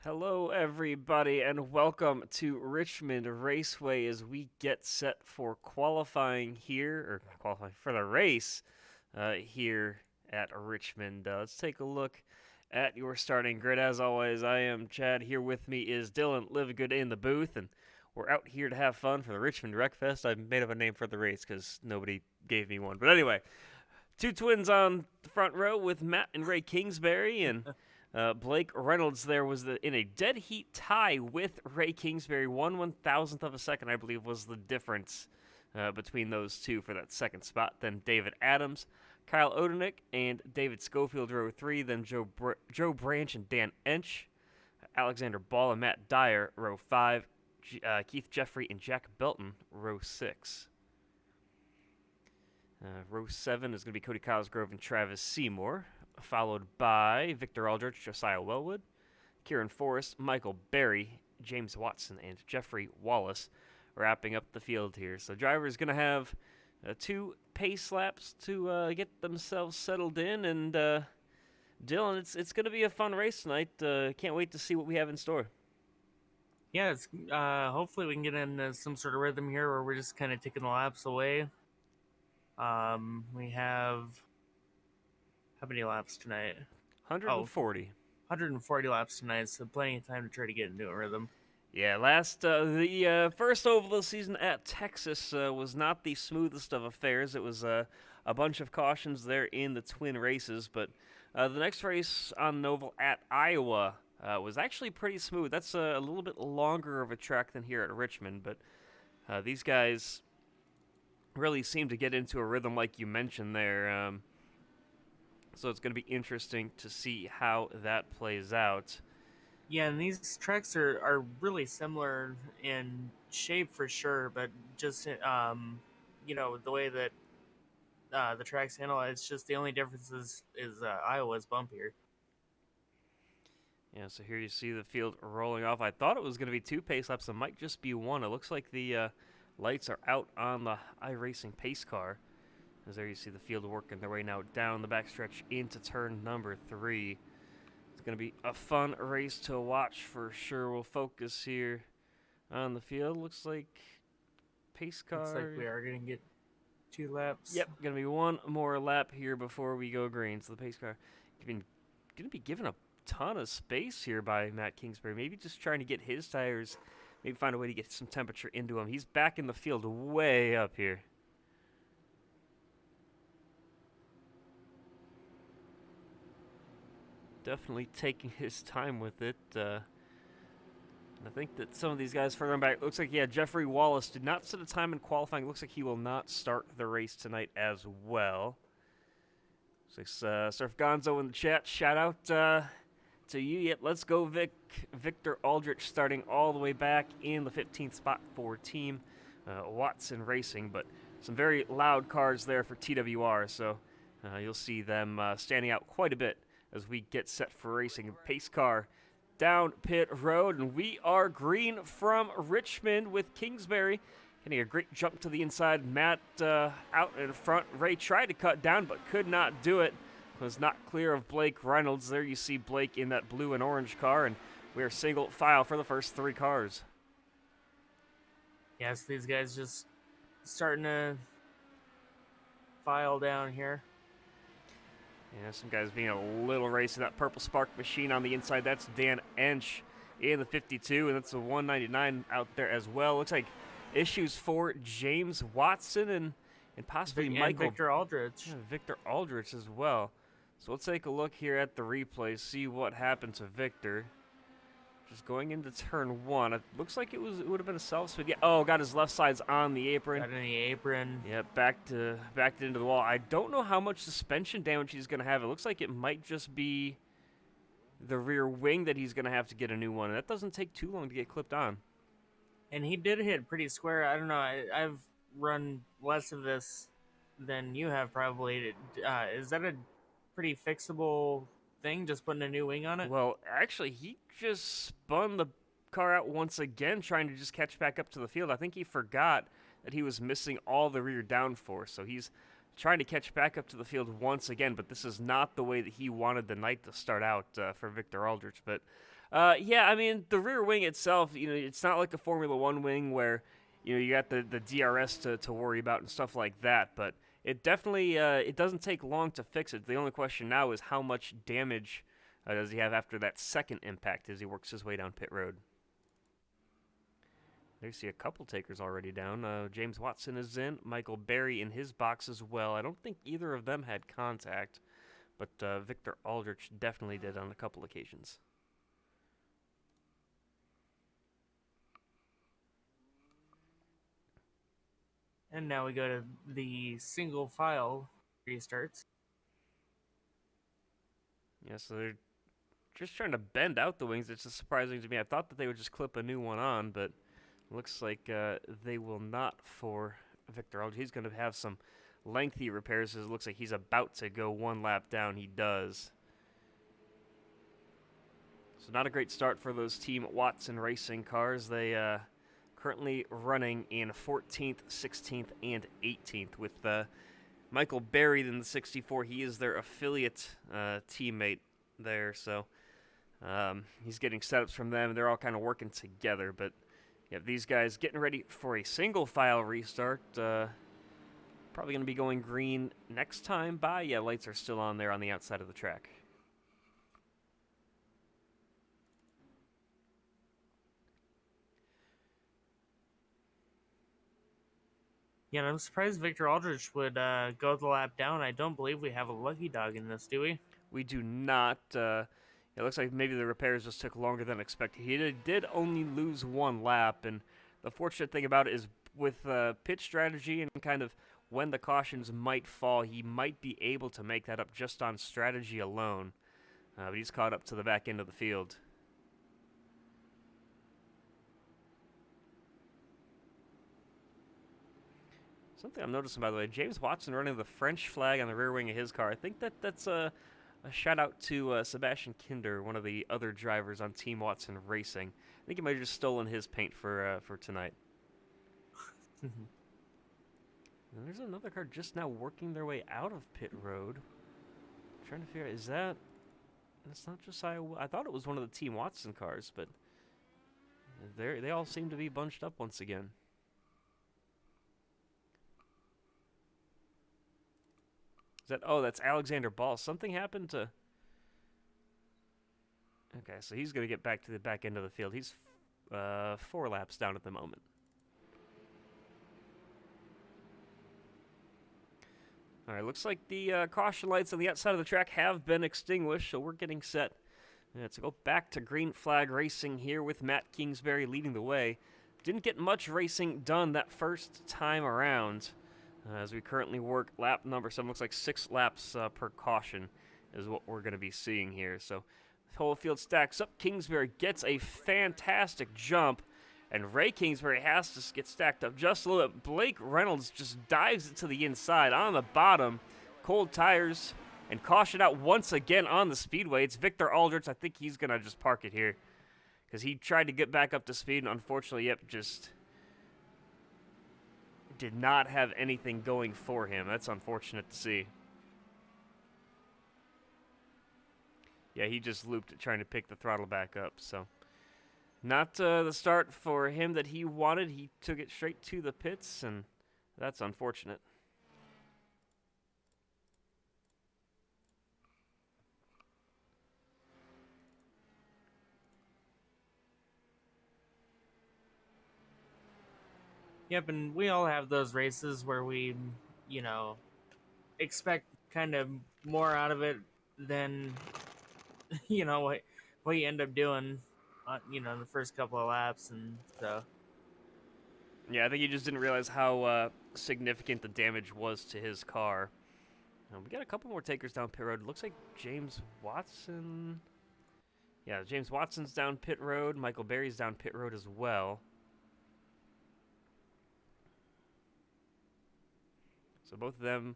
Hello, everybody, and welcome to Richmond Raceway as we get set for qualifying here, or qualifying for the race here at Richmond. Let's take a look at your starting grid. As always, I am Chad. Here with me is Dylan Livengood in the booth, and we're out here to have fun for the Richmond Wreck Fest. I've made up a name for the race because nobody gave me one. But anyway, two twins on the front row with Matt and Ray Kingsbury, and Blake Reynolds there was in a dead heat tie with Ray Kingsbury. 1/1000th of a second, I believe, was the difference between those two for that second spot. Then David Adams, Kyle Odenik, and David Schofield row 3. Then Joe Branch and Dan Ench, Alexander Ball and Matt Dyer row 5. Keith Jeffrey and Jack Belton row 6. Row 7 is going to be Cody Cosgrove and Travis Seymour, followed by Victor Aldrich, Josiah Wellwood, Kieran Forrest, Michael Berry, James Watson, and Jeffrey Wallace wrapping up the field here. So drivers going to have two pace laps to get themselves settled in, and Dylan, it's going to be a fun race tonight. Can't wait to see what we have in store. Yeah, it's hopefully we can get in some sort of rhythm here where we're just kind of taking the laps away. We have how many laps tonight? 140. 140 laps tonight, so plenty of time to try to get into a rhythm. Yeah, the first oval of the season at Texas was not the smoothest of affairs. It was a bunch of cautions there in the twin races, but the next race on the oval at Iowa was actually pretty smooth. That's a little bit longer of a track than here at Richmond, but these guys really seem to get into a rhythm like you mentioned there. So it's going to be interesting to see how that plays out. Yeah, and these tracks are really similar in shape for sure, but just the way that the tracks handle it, it's just the only difference is Iowa's bumpier. Yeah, so here you see the field rolling off. I thought it was going to be two pace laps. It might just be one. It looks like the lights are out on the iRacing pace car. As there you see the field working their way now down the backstretch into turn number 3. It's going to be a fun race to watch for sure. We'll focus here on the field. Looks like pace car. Looks like we are going to get 2 laps. Yep, going to be one more lap here before we go green. So the pace car going to be given a ton of space here by Matt Kingsbury. Maybe just trying to get his tires, maybe find a way to get some temperature into him. He's back in the field way up here. Definitely taking his time with it. I think that some of these guys further back, looks like, yeah, Jeffrey Wallace did not set a time in qualifying. Looks like he will not start the race tonight as well. So Surf Gonzo in the chat, shout out to you. Yep, let's go, Victor Aldrich starting all the way back in the 15th spot for Team Watson Racing, but some very loud cars there for TWR, so you'll see them standing out quite a bit as we get set for racing. Pace car down pit road, and we are green from Richmond with Kingsbury getting a great jump to the inside. Matt out in front. Ray tried to cut down but could not do it. Was not clear of Blake Reynolds. There you see Blake in that blue and orange car, and we are single file for the first 3 cars. Yes, these guys just starting to file down here. Yeah, some guys being a little race in that purple spark machine on the inside. That's Dan Ench in the 52, and that's a 199 out there as well. Looks like issues for James Watson and possibly Michael. Victor Aldrich. Yeah, Victor Aldrich as well. So let's take a look here at the replay, see what happened to Victor. Just going into turn 1. It looks like it would have been a self-speed. Yeah, oh, got his left sides on the apron. Got in the apron. Yeah, backed it into the wall. I don't know how much suspension damage he's going to have. It looks like it might just be the rear wing that he's going to have to get a new one. And that doesn't take too long to get clipped on. And he did hit pretty square. I don't know. I've run less of this than you have probably. Is that a pretty fixable thing, just putting a new wing on it? Well, actually, he just spun the car out once again, trying to just catch back up to the field. I think he forgot that he was missing all the rear downforce, so he's trying to catch back up to the field once again, but this is not the way that he wanted the night to start out for Victor Aldrich. But Yeah, I mean the rear wing itself, it's not like a Formula One wing where, you got the DRS to worry about and stuff like that. But it definitely it doesn't take long to fix it. The only question now is how much damage does he have after that second impact as he works his way down pit road. There you see a couple takers already down. James Watson is in. Michael Berry in his box as well. I don't think either of them had contact, but Victor Aldrich definitely did on a couple occasions. And now we go to the single file restarts. Yeah, so they're just trying to bend out the wings. It's just surprising to me. I thought that they would just clip a new one on, but looks like they will not for Victor Aldrich. He's going to have some lengthy repairs. It looks like he's about to go one lap down. He does. So not a great start for those Team Watson racing cars. They currently running in 14th, 16th, and 18th with Michael Berry in the 64. He is their affiliate teammate there, so he's getting setups from them. They're all kind of working together, but yeah, these guys getting ready for a single file restart. Probably going to be going green next time by. Yeah, lights are still on there on the outside of the track. Yeah, and I'm surprised Victor Aldrich would go the lap down. I don't believe we have a lucky dog in this, do we? We do not. It looks like maybe the repairs just took longer than expected. He did only lose one lap, and the fortunate thing about it is with pit strategy and kind of when the cautions might fall, he might be able to make that up just on strategy alone. But he's caught up to the back end of the field. Something I'm noticing, by the way, James Watson running the French flag on the rear wing of his car. I think that's a shout out to Sebastian Kinder, one of the other drivers on Team Watson Racing. I think he might have just stolen his paint for tonight. And there's another car just now working their way out of pit road. I'm trying to figure out, that's not Josiah. I thought it was one of the Team Watson cars, but they all seem to be bunched up once again. That's Alexander Ball. Something happened to... Okay, so he's going to get back to the back end of the field. He's 4 laps down at the moment. All right, looks like the caution lights on the outside of the track have been extinguished, so we're getting set to go back to green flag racing here with Matt Kingsbury leading the way. Didn't get much racing done that first time around. As we currently work lap number 7, looks like 6 laps per caution is what we're going to be seeing here. So the whole field stacks up. Kingsbury gets a fantastic jump, and Ray Kingsbury has to get stacked up just a little bit. Blake Reynolds just dives it to the inside on the bottom. Cold tires and caution out once again on the speedway. It's Victor Aldrich. I think he's going to just park it here because he tried to get back up to speed, and unfortunately, just did not have anything going for him. That's unfortunate to see. Yeah, he just looped it trying to pick the throttle back up. So not the start for him that he wanted. He took it straight to the pits, and that's unfortunate. Yep, and we all have those races where we, expect kind of more out of it than, what you end up doing, the first couple of laps, and so. Yeah, I think he just didn't realize how significant the damage was to his car. We got a couple more takers down pit road. Looks like James Watson. Yeah, James Watson's down pit road. Michael Berry's down pit road as well. So both of them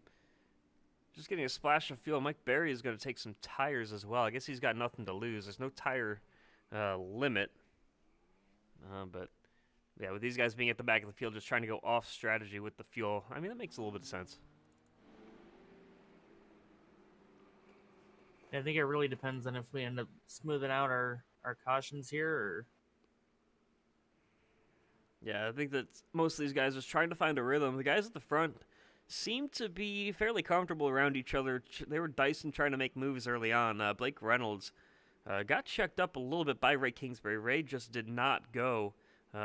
just getting a splash of fuel. Mike Berry is going to take some tires as well. I guess he's got nothing to lose. There's no tire limit. But yeah, with these guys being at the back of the field, just trying to go off strategy with the fuel, I mean, that makes a little bit of sense. I think it really depends on if we end up smoothing out our our cautions here, or Yeah, I think that most of these guys are just trying to find a rhythm. The guys at the front seem to be fairly comfortable around each other. They were dicing trying to make moves early on. Blake Reynolds got checked up a little bit by Ray Kingsbury. Ray just did not go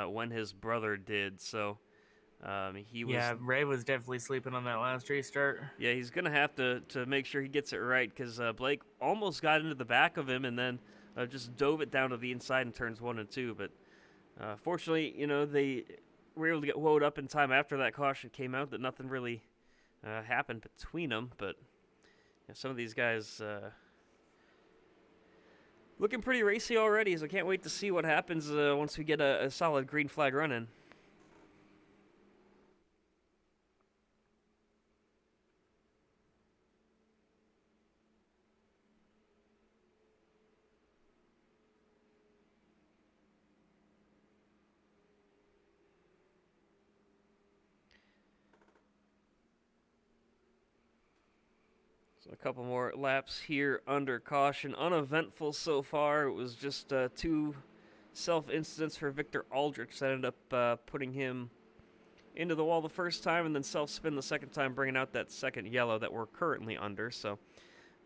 when his brother did, so he was. yeah, Ray was definitely sleeping on that last restart. Yeah, he's gonna have to make sure he gets it right because Blake almost got into the back of him and then just dove it down to the inside in turns 1 and 2. But fortunately, they were able to get woed up in time after that caution came out that nothing really happened between them. But some of these guys looking pretty racy already, so I can't wait to see what happens once we get a solid green flag run in. So a couple more laps here under caution. Uneventful so far. It was just 2 self-incidents for Victor Aldrich that ended up putting him into the wall the first time and then self-spin the second time, bringing out that second yellow that we're currently under. So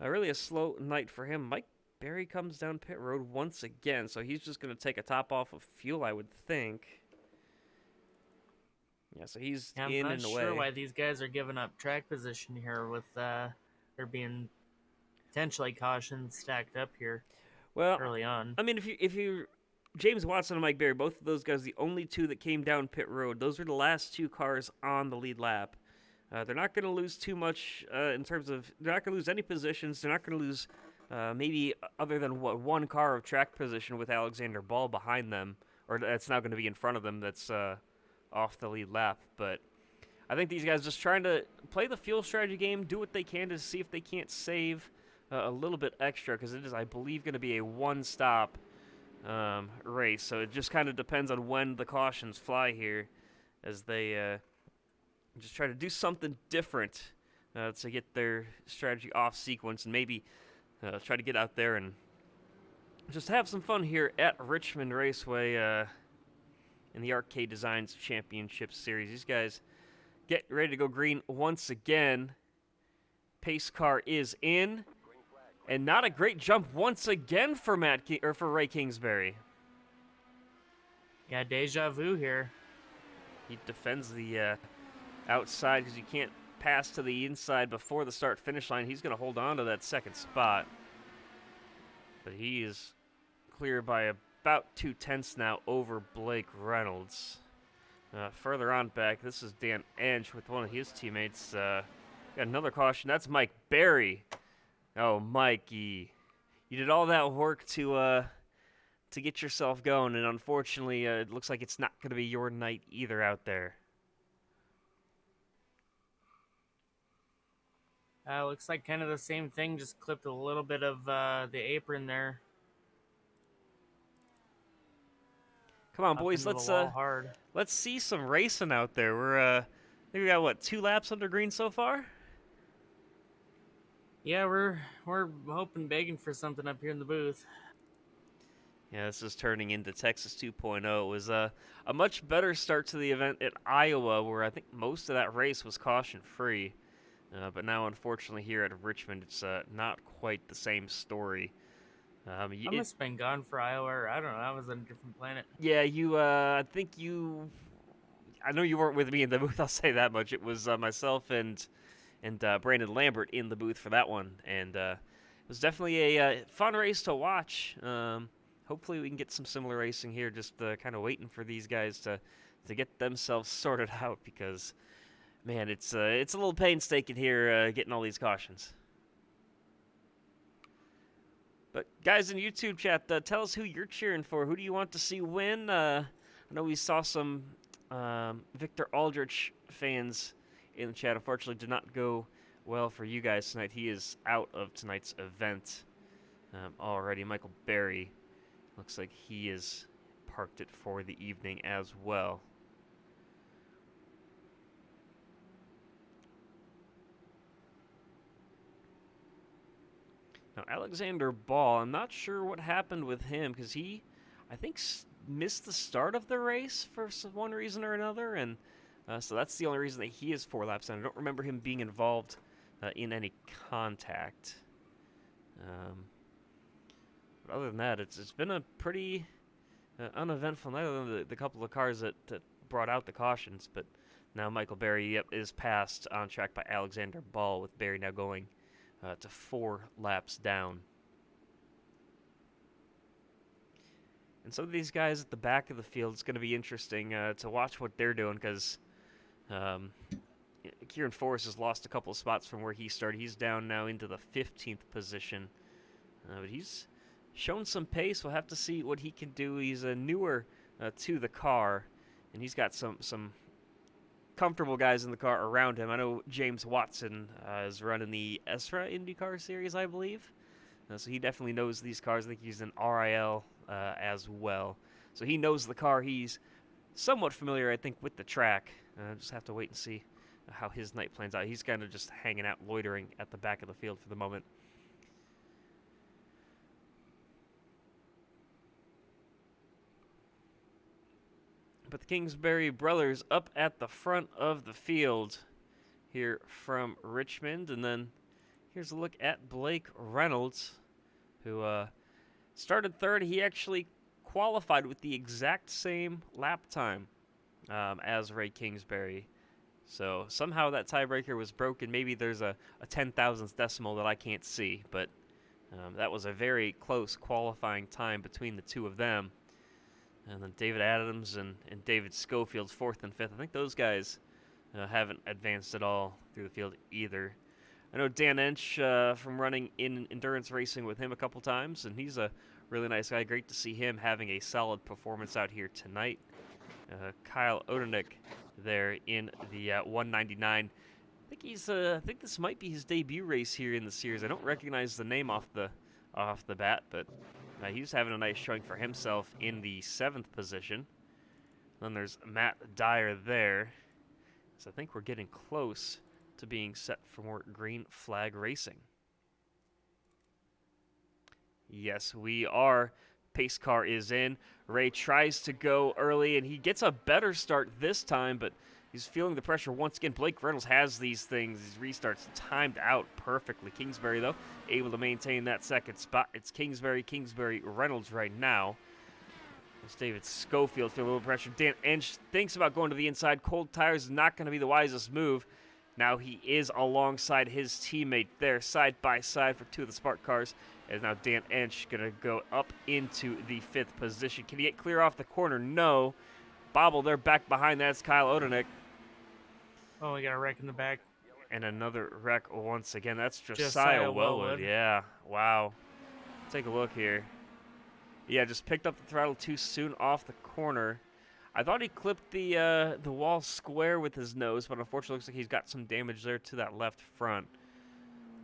really a slow night for him. Mike Berry comes down pit road once again, so he's just going to take a top off of fuel, I would think. Yeah, so he's Yeah, I'm in not and sure away. why these guys are giving up track position here with there being potentially cautions stacked up here Well, early on. I mean, if you James Watson and Mike Berry, both of those guys, the only 2 that came down pit road. Those were the last 2 cars on the lead lap. They're not going to lose too much in terms of. They're not going to lose any positions. They're not going to lose maybe other than one car of track position with Alexander Ball behind them, or that's now going to be in front of them. That's off the lead lap. But I think these guys just trying to play the fuel strategy game, do what they can to see if they can't save a little bit extra, because it is, I believe, going to be a one-stop race. So it just kind of depends on when the cautions fly here, as they just try to do something different to get their strategy off sequence and maybe try to get out there and just have some fun here at Richmond Raceway in the Arcade Designs Championship Series. These guys get ready to go green once again. Pace car is in, and not a great jump once again for for Ray Kingsbury. Yeah, deja vu here. He defends the outside because you can't pass to the inside before the start finish line. He's going to hold on to that second spot, but he is clear by about 2/10 now over Blake Reynolds. Further on back, this is Dan Ench with one of his teammates. Got another caution. That's Mike Berry. Oh, Mikey, you did all that work to get yourself going, and unfortunately, it looks like it's not going to be your night either out there. Looks like kind of the same thing, just clipped a little bit of the apron there. Come on, Up boys, into the wall hard. let's see some racing out there. I think we got what, 2 laps under green so far? Yeah, we're hoping, begging for something up here in the booth. Yeah, this is turning into Texas 2.0. It was a much better start to the event at Iowa, where I think most of that race was caution-free. But now, unfortunately, here at Richmond, it's not quite the same story. I must have been gone for Iowa, or I don't know. I was on a different planet. Yeah, I think you. I know you weren't with me in the booth. I'll say that much. It was myself and Brandon Lambert in the booth for that one, and it was definitely a fun race to watch. Hopefully, we can get some similar racing here. Just kind of waiting for these guys to get themselves sorted out, because, man, it's a little painstaking here getting all these cautions. But guys in YouTube chat, tell us who you're cheering for. Who do you want to see win? I know we saw some Victor Aldrich fans in the chat. Unfortunately, did not go well for you guys tonight. He is out of tonight's event already. Michael Berry looks like he is parked it for the evening as well. Now, Alexander Ball, I'm not sure what happened with him because he, I think, missed the start of the race for one reason or another, and so that's the only reason that he is 4 laps down. I don't remember him being involved in any contact. But other than that, it's been a pretty uneventful night, other than the couple of cars that brought out the cautions. But now Michael Berry, is passed on track by Alexander Ball, with Berry now going to 4 laps down. And some of these guys at the back of the field, it's going to be interesting to watch what they're doing, because Kieran Forrest has lost a couple of spots from where he started. He's down now into the 15th position. But he's shown some pace. We'll have to see what he can do. He's newer to the car, and he's got some comfortable guys in the car around him. I know James Watson is running the Esra IndyCar Series, I believe. So he definitely knows these cars. I think he's in RIL as well. So he knows the car. He's somewhat familiar, I think, with the track. Just have to wait and see how his night plans out. He's kind of just hanging out, loitering at the back of the field for the moment. But the Kingsbury brothers up at the front of the field here from Richmond. And then here's a look at Blake Reynolds, who started third. He actually qualified with the exact same lap time as Ray Kingsbury. So somehow that tiebreaker was broken. Maybe there's a 10,000th decimal that I can't see, but that was a very close qualifying time between the two of them. And then David Adams and David Schofield's 4th and 5th. I think those guys haven't advanced at all through the field either. I know Dan Ench from running in endurance racing with him a couple times, and he's a really nice guy. Great to see him having a solid performance out here tonight. Kyle Odenik there in the 199. I think this might be his debut race here in the series. I don't recognize the name off the bat, but he's having a nice showing for himself in the 7th position. Then there's Matt Dyer there. So I think we're getting close to being set for more green flag racing. Yes, we are. Pace car is in. Ray tries to go early, and he gets a better start this time, but he's feeling the pressure once again. Blake Reynolds has these restarts timed out perfectly. Kingsbury, though, able to maintain that second spot. It's Kingsbury, Reynolds right now. As David Schofield feeling a little pressure. Dan Ench thinks about going to the inside. Cold tires is not going to be the wisest move. Now he is alongside his teammate there, side by side for 2 of the Spark cars. As now Dan Ench going to go up into the 5th position. Can he get clear off the corner? No. Bobble there back behind. That's Kyle Odenik. Oh, we got a wreck in the back. And another wreck once again. That's Josiah Wellwood. Yeah, wow. Take a look here. Yeah, just picked up the throttle too soon off the corner. I thought he clipped the wall square with his nose, but unfortunately looks like he's got some damage there to that left front.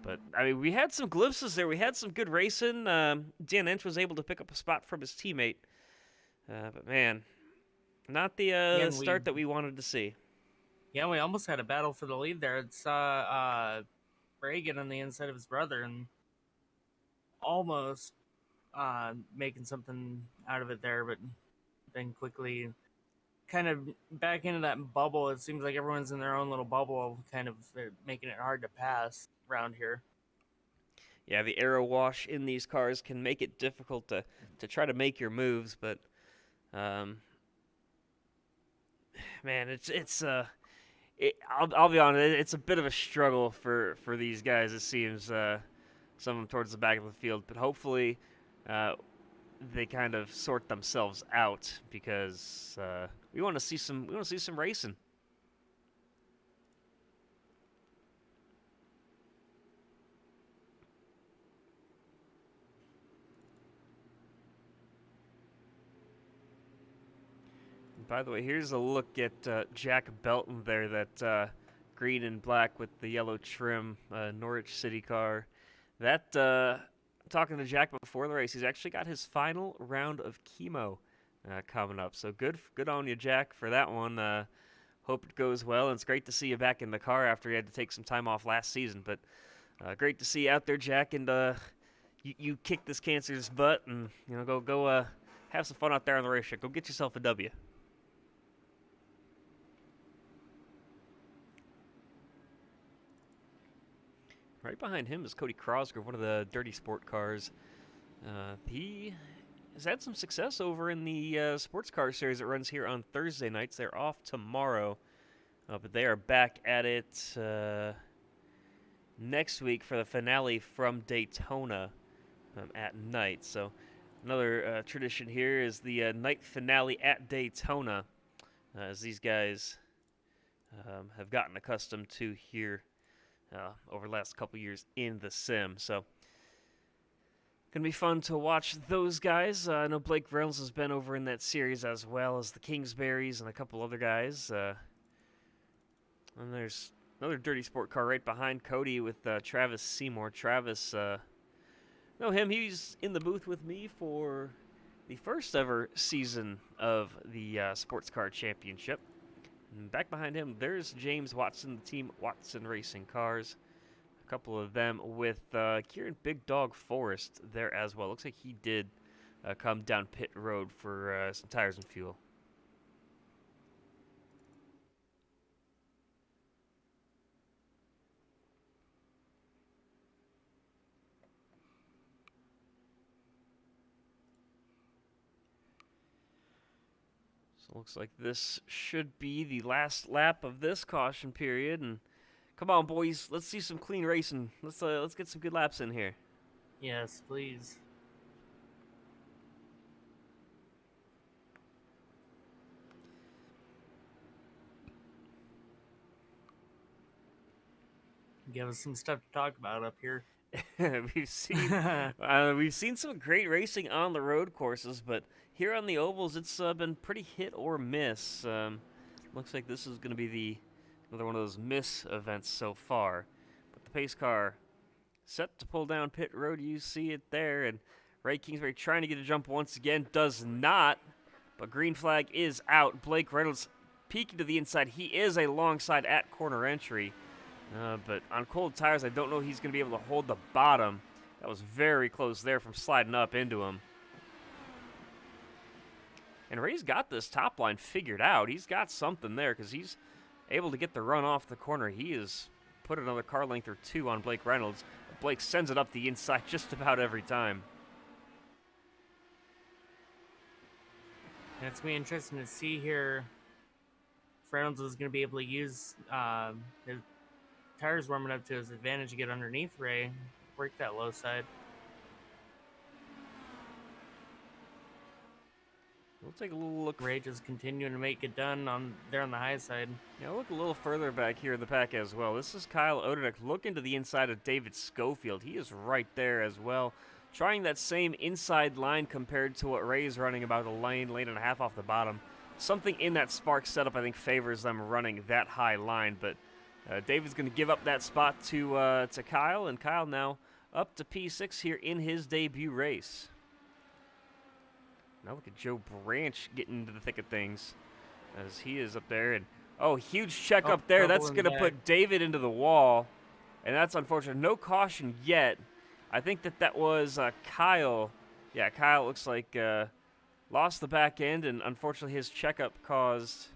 But, I mean, we had some glimpses there. We had some good racing. Dan Ench was able to pick up a spot from his teammate. But, man, not the start that we wanted to see. Yeah, we almost had a battle for the lead there. It's Reagan on the inside of his brother and almost making something out of it there, but then quickly kind of back into that bubble. It seems like everyone's in their own little bubble, kind of making it hard to pass around here. Yeah, the aero wash in these cars can make it difficult to try to make your moves, but man, I'll be honest, it's a bit of a struggle for these guys. It seems some of them towards the back of the field, but hopefully they kind of sort themselves out, because we want to see some racing. By the way, here's a look at Jack Belton there, that green and black with the yellow trim Norwich City car. That, talking to Jack before the race, he's actually got his final round of chemo coming up. So good on you, Jack, for that one. Hope it goes well, and it's great to see you back in the car after you had to take some time off last season. But great to see you out there, Jack, and you kick this cancer's butt and go have some fun out there on the racetrack. Go get yourself a W. Right behind him is Cody Crosgrove, one of the dirty sport cars. He has had some success over in the sports car series that runs here on Thursday nights. They're off tomorrow, but they are back at it next week for the finale from Daytona at night. So another tradition here is the night finale at Daytona, as these guys have gotten accustomed to here over the last couple years in the sim. So gonna be fun to watch those guys. I know Blake Reynolds has been over in that series as well as the Kingsberries and a couple other guys. And there's another dirty sport car right behind Cody with Travis Seymour. Travis, know him. He's in the booth with me for the first ever season of the Sports Car Championship. And back behind him, there's James Watson, the team Watson Racing Cars. A couple of them with Kieran Big Dog Forrest there as well. Looks like he did come down pit road for some tires and fuel. So looks like this should be the last lap of this caution period. And come on, boys, let's see some clean racing. Let's get some good laps in here. Yes, please. Give us some stuff to talk about up here. We've seen some great racing on the road courses, but here on the ovals, it's been pretty hit or miss. Looks like this is going to be another one of those miss events so far. But the pace car set to pull down pit road. You see it there, and Ray Kingsbury trying to get a jump once again, does not. But green flag is out. Blake Reynolds peeking to the inside. He is a long side at corner entry. But on cold tires, I don't know he's going to be able to hold the bottom. That was very close there from sliding up into him. And Ray's got this top line figured out. He's got something there because he's able to get the run off the corner. He has put another car length or two on Blake Reynolds. Blake sends it up the inside just about every time. And it's going to be interesting to see here if Reynolds is going to be able to use his tires warming up to his advantage to get underneath Ray, work that low side. We'll take a little look. Ray just continuing to make it done on the high side. Yeah, look a little further back here in the pack as well. This is Kyle Odenek looking to the inside of David Schofield. He is right there as well, trying that same inside line compared to what Ray's running, about a lane and a half off the bottom. Something in that Spark setup, I think, favors them running that high line, but David's going to give up that spot to Kyle, and Kyle now up to P6 here in his debut race. Now look at Joe Branch getting into the thick of things as he is up there. And huge check up there. That's going to put David into the wall, and that's unfortunate. No caution yet. I think that was Kyle. Yeah, Kyle looks like lost the back end, and unfortunately his checkup caused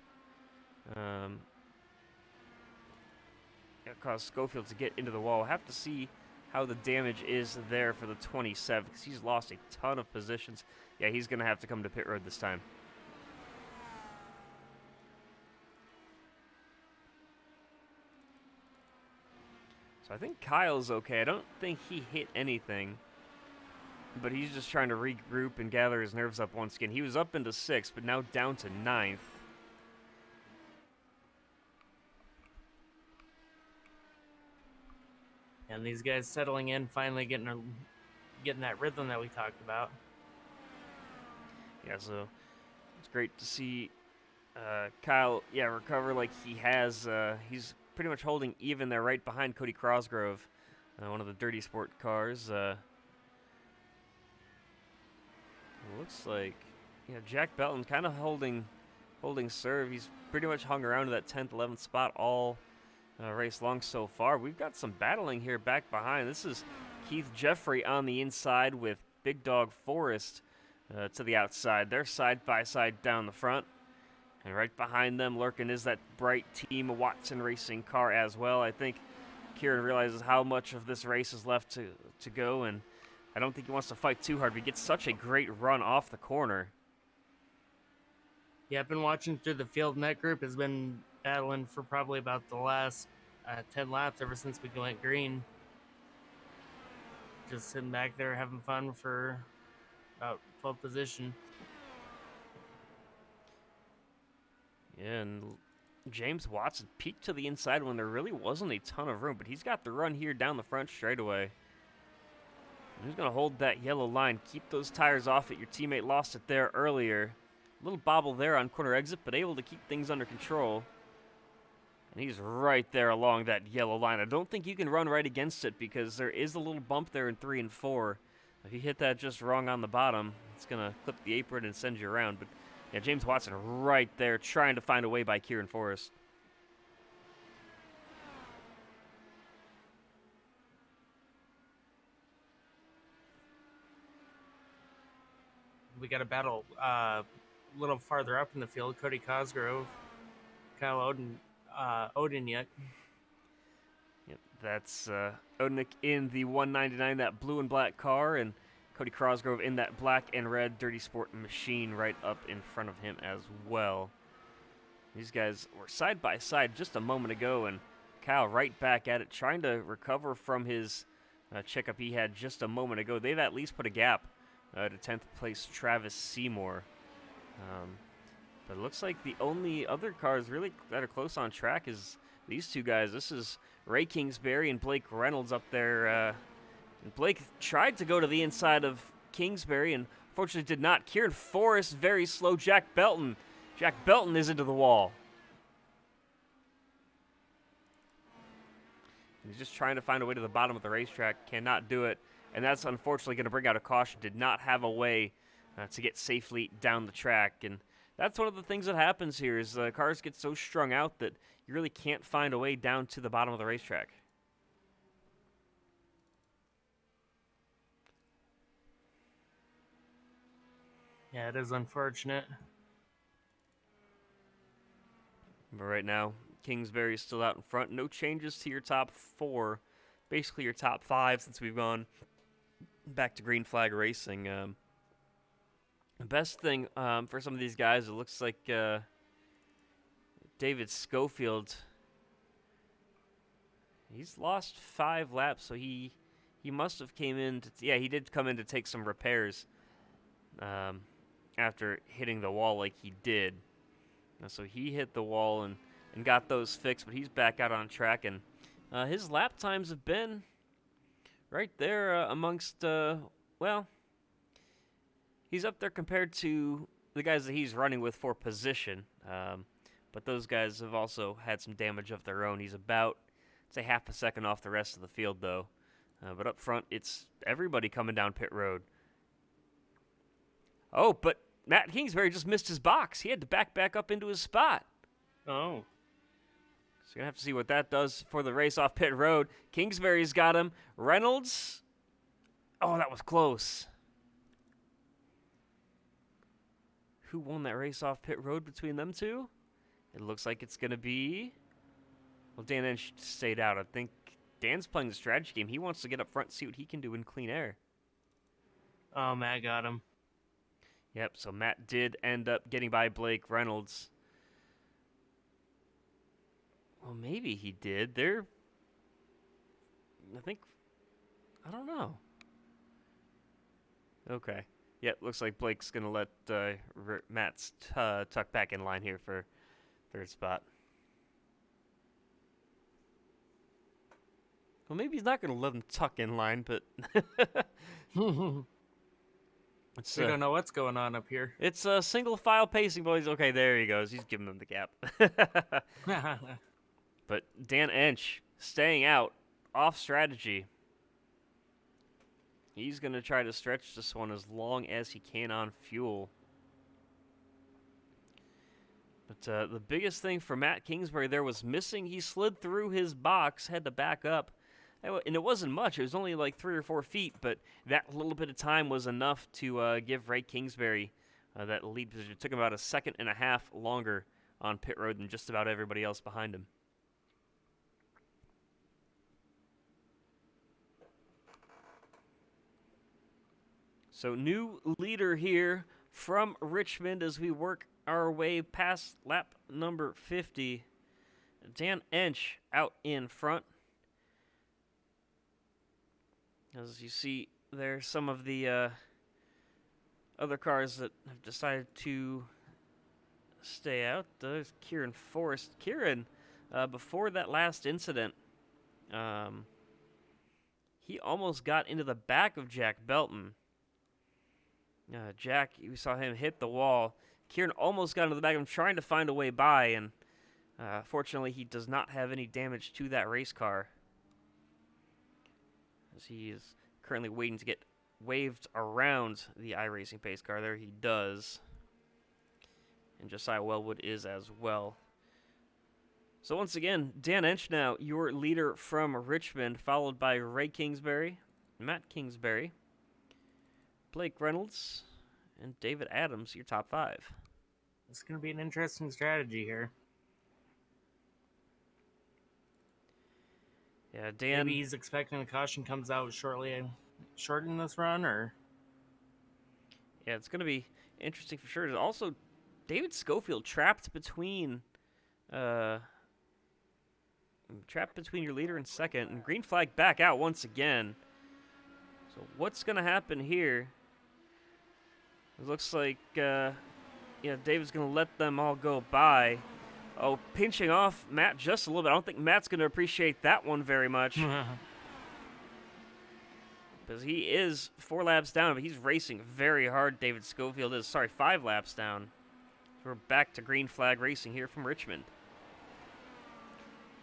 Schofield to get into the wall. We'll have to see how the damage is there for the 27 because he's lost a ton of positions. Yeah, he's going to have to come to pit road this time. So I think Kyle's okay. I don't think he hit anything, but he's just trying to regroup and gather his nerves up once again. He was up into 6th, but now down to 9th. And these guys settling in, finally getting that rhythm that we talked about. Yeah, so it's great to see Kyle, recover like he has. He's pretty much holding even there right behind Cody Crosgrove, one of the dirty sport cars. Looks like Jack Belton kind of holding serve. He's pretty much hung around to that 10th, 11th spot all race long so far. We've got some battling here back behind. This is Keith Jeffrey on the inside with Big Dog Forrest to the outside. They're side by side down the front. And right behind them lurking is that bright Team Watson Racing car as well. I think Kieran realizes how much of this race is left to go, and I don't think he wants to fight too hard, but he gets such a great run off the corner. Yeah, I've been watching through the field, and that group has been battling for probably about the last 10 laps ever since we went green. Just sitting back there having fun for about 12th position. Yeah, and James Watson peeked to the inside when there really wasn't a ton of room, but he's got the run here down the front straightaway. He's going to hold that yellow line, keep those tires off it. Your teammate lost it there earlier. A little bobble there on corner exit, but able to keep things under control. And he's right there along that yellow line. I don't think you can run right against it because there is a little bump there in 3 and 4. If you hit that just wrong on the bottom, it's going to clip the apron and send you around. But yeah, James Watson right there trying to find a way by Kieran Forrest. We got a battle a little farther up in the field. Cody Cosgrove, Kyle Odeniuk. Yep, that's Odeniuk in the 199, that blue and black car, and Cody Cosgrove in that black and red Dirty Sport machine right up in front of him as well. These guys were side by side just a moment ago, and Kyle right back at it, trying to recover from his checkup he had just a moment ago. They've at least put a gap to 10th place Travis Seymour. But it looks like the only other cars really that are close on track is these two guys. This is Ray Kingsbury and Blake Reynolds up there. And Blake tried to go to the inside of Kingsbury and fortunately did not. Kieran Forrest, very slow. Jack Belton. Jack Belton is into the wall. He's just trying to find a way to the bottom of the racetrack. Cannot do it. And that's unfortunately going to bring out a caution. Did not have a way to get safely down the track. And that's one of the things that happens here is cars get so strung out that you really can't find a way down to the bottom of the racetrack. Yeah, it is unfortunate. But right now, Kingsbury is still out in front. No changes to your top 4. Basically your top 5 since we've gone back to green flag racing. The best thing for some of these guys, it looks like David Schofield, he's lost 5 laps, so he must have came in to, yeah, he did come in to take some repairs after hitting the wall like he did. So he hit the wall and got those fixed, but he's back out on track, and his lap times have been right there amongst, well, he's up there compared to the guys that he's running with for position. But those guys have also had some damage of their own. He's about, say, half a second off the rest of the field, though. But up front, it's everybody coming down pit road. Oh, but Matt Kingsbury just missed his box. He had to back up into his spot. Oh. So you're going to have to see what that does for the race off pit road. Kingsbury's got him. Reynolds. Oh, that was close. Who won that race off pit road between them two? It looks like it's going to be... Well, Dan Ench stayed out. I think Dan's playing the strategy game. He wants to get up front and see what he can do in clean air. Oh, Matt got him. Yep, so Matt did end up getting by Blake Reynolds. Well, maybe he did. I don't know. Okay. Yep, looks like Blake's going to let Matt's tuck back in line here for third spot. Well, maybe he's not going to let him tuck in line, but... We don't know what's going on up here. It's a single file pacing, boys. Okay, there he goes. He's giving them the gap. But Dan Ench staying out, off strategy. He's going to try to stretch this one as long as he can on fuel. But the biggest thing for Matt Kingsbury there was missing. He slid through his box, had to back up. And it wasn't much. It was only like 3 or 4 feet, but that little bit of time was enough to give Ray Kingsbury that lead position. It took him about a second and a half longer on pit road than just about everybody else behind him. So new leader here from Richmond as we work our way past lap number 50. Dan Ench out in front. As you see, there's some of the other cars that have decided to stay out. There's Kieran Forrest. Kieran, before that last incident, he almost got into the back of Jack Belton. Jack, you saw him hit the wall. Kieran almost got into the back of him trying to find a way by, and fortunately he does not have any damage to that race car, as he is currently waiting to get waved around the iRacing pace car. There he does. And Josiah Wellwood is as well. So once again, Dan Ench now, your leader from Richmond, followed by Ray Kingsbury, Matt Kingsbury, Blake Reynolds, and David Adams, your top 5. It's going to be an interesting strategy here. Yeah, Dan. Maybe he's expecting a caution comes out shortly, shorten this run, or. Yeah, it's going to be interesting for sure. Also, David Schofield trapped between your leader and second, and green flag back out once again. So what's going to happen here? It looks like David's going to let them all go by. Oh, pinching off Matt just a little bit. I don't think Matt's going to appreciate that one very much. Because he is 4 laps down, but he's racing very hard, David Schofield is. Sorry, 5 laps down. So we're back to green flag racing here from Richmond.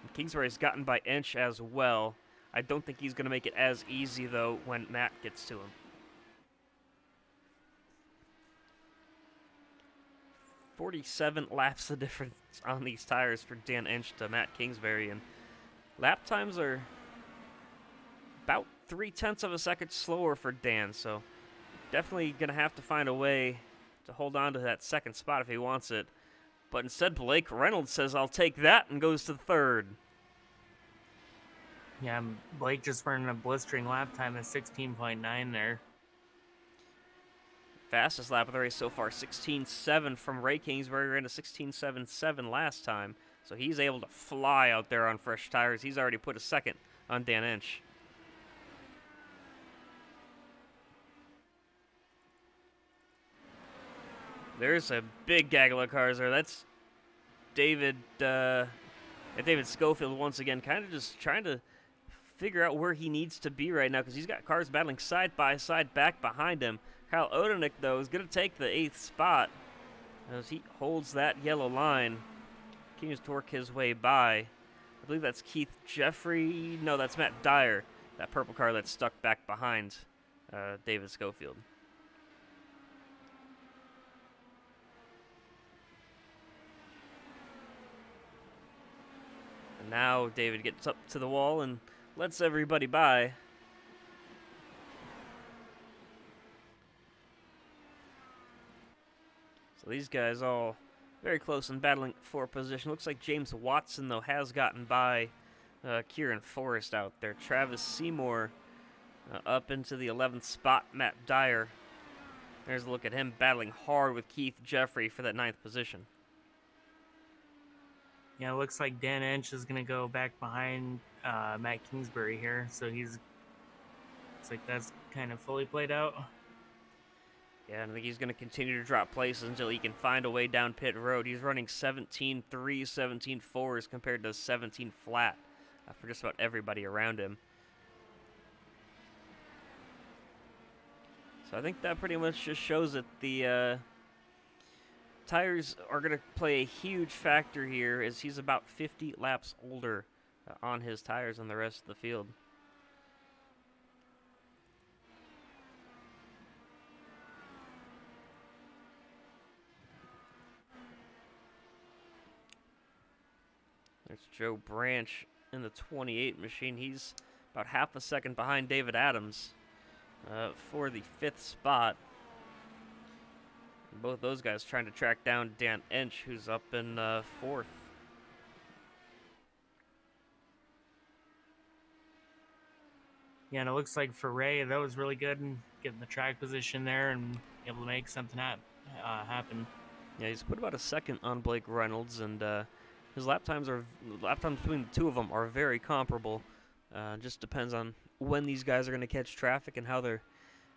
And Kingsbury's gotten by Ench as well. I don't think he's going to make it as easy, though, when Matt gets to him. 47 laps of difference on these tires for Dan Ench to Matt Kingsbury, and lap times are about 0.3 of a second slower for Dan, so definitely going to have to find a way to hold on to that second spot if he wants it. But instead, Blake Reynolds says, I'll take that, and goes to third. Yeah, Blake just running a blistering lap time of 16.9 there. Fastest lap of the race so far, 16.7 from Ray Kingsbury. Ran a 16.77 last time, so he's able to fly out there on fresh tires. He's already put a second on Dan Ench. There's a big gaggle of cars there. That's David Schofield once again, kind of just trying to figure out where he needs to be right now, because he's got cars battling side by side back behind him. Kyle Odenik, though, is going to take the 8th spot as he holds that yellow line. Continues to work his way by. I believe that's Keith Jeffrey. No, that's Matt Dyer, that purple car that's stuck back behind David Schofield. And now David gets up to the wall and lets everybody by. So these guys all very close and battling for position. Looks like James Watson, though, has gotten by Kieran Forrest out there. Travis Seymour up into the 11th spot. Matt Dyer. There's a look at him battling hard with Keith Jeffrey for that 9th position. Yeah, it looks like Dan Ench is going to go back behind Matt Kingsbury here. So looks like that's kind of fully played out. Yeah, and I think he's going to continue to drop places until he can find a way down pit road. He's running 17.3, 17.4s compared to 17 flat for just about everybody around him. So I think that pretty much just shows that the tires are going to play a huge factor here, as he's about 50 laps older on his tires than the rest of the field. There's Joe Branch in the 28 machine. He's about half a second behind David Adams for the 5th spot. And both those guys trying to track down Dan Ench, who's up in 4th. Yeah, and it looks like for Ray, that was really good in getting the track position there and able to make something happen. Yeah, he's put about a second on Blake Reynolds, and his lap times between the two of them are very comparable. Just depends on when these guys are going to catch traffic and how they're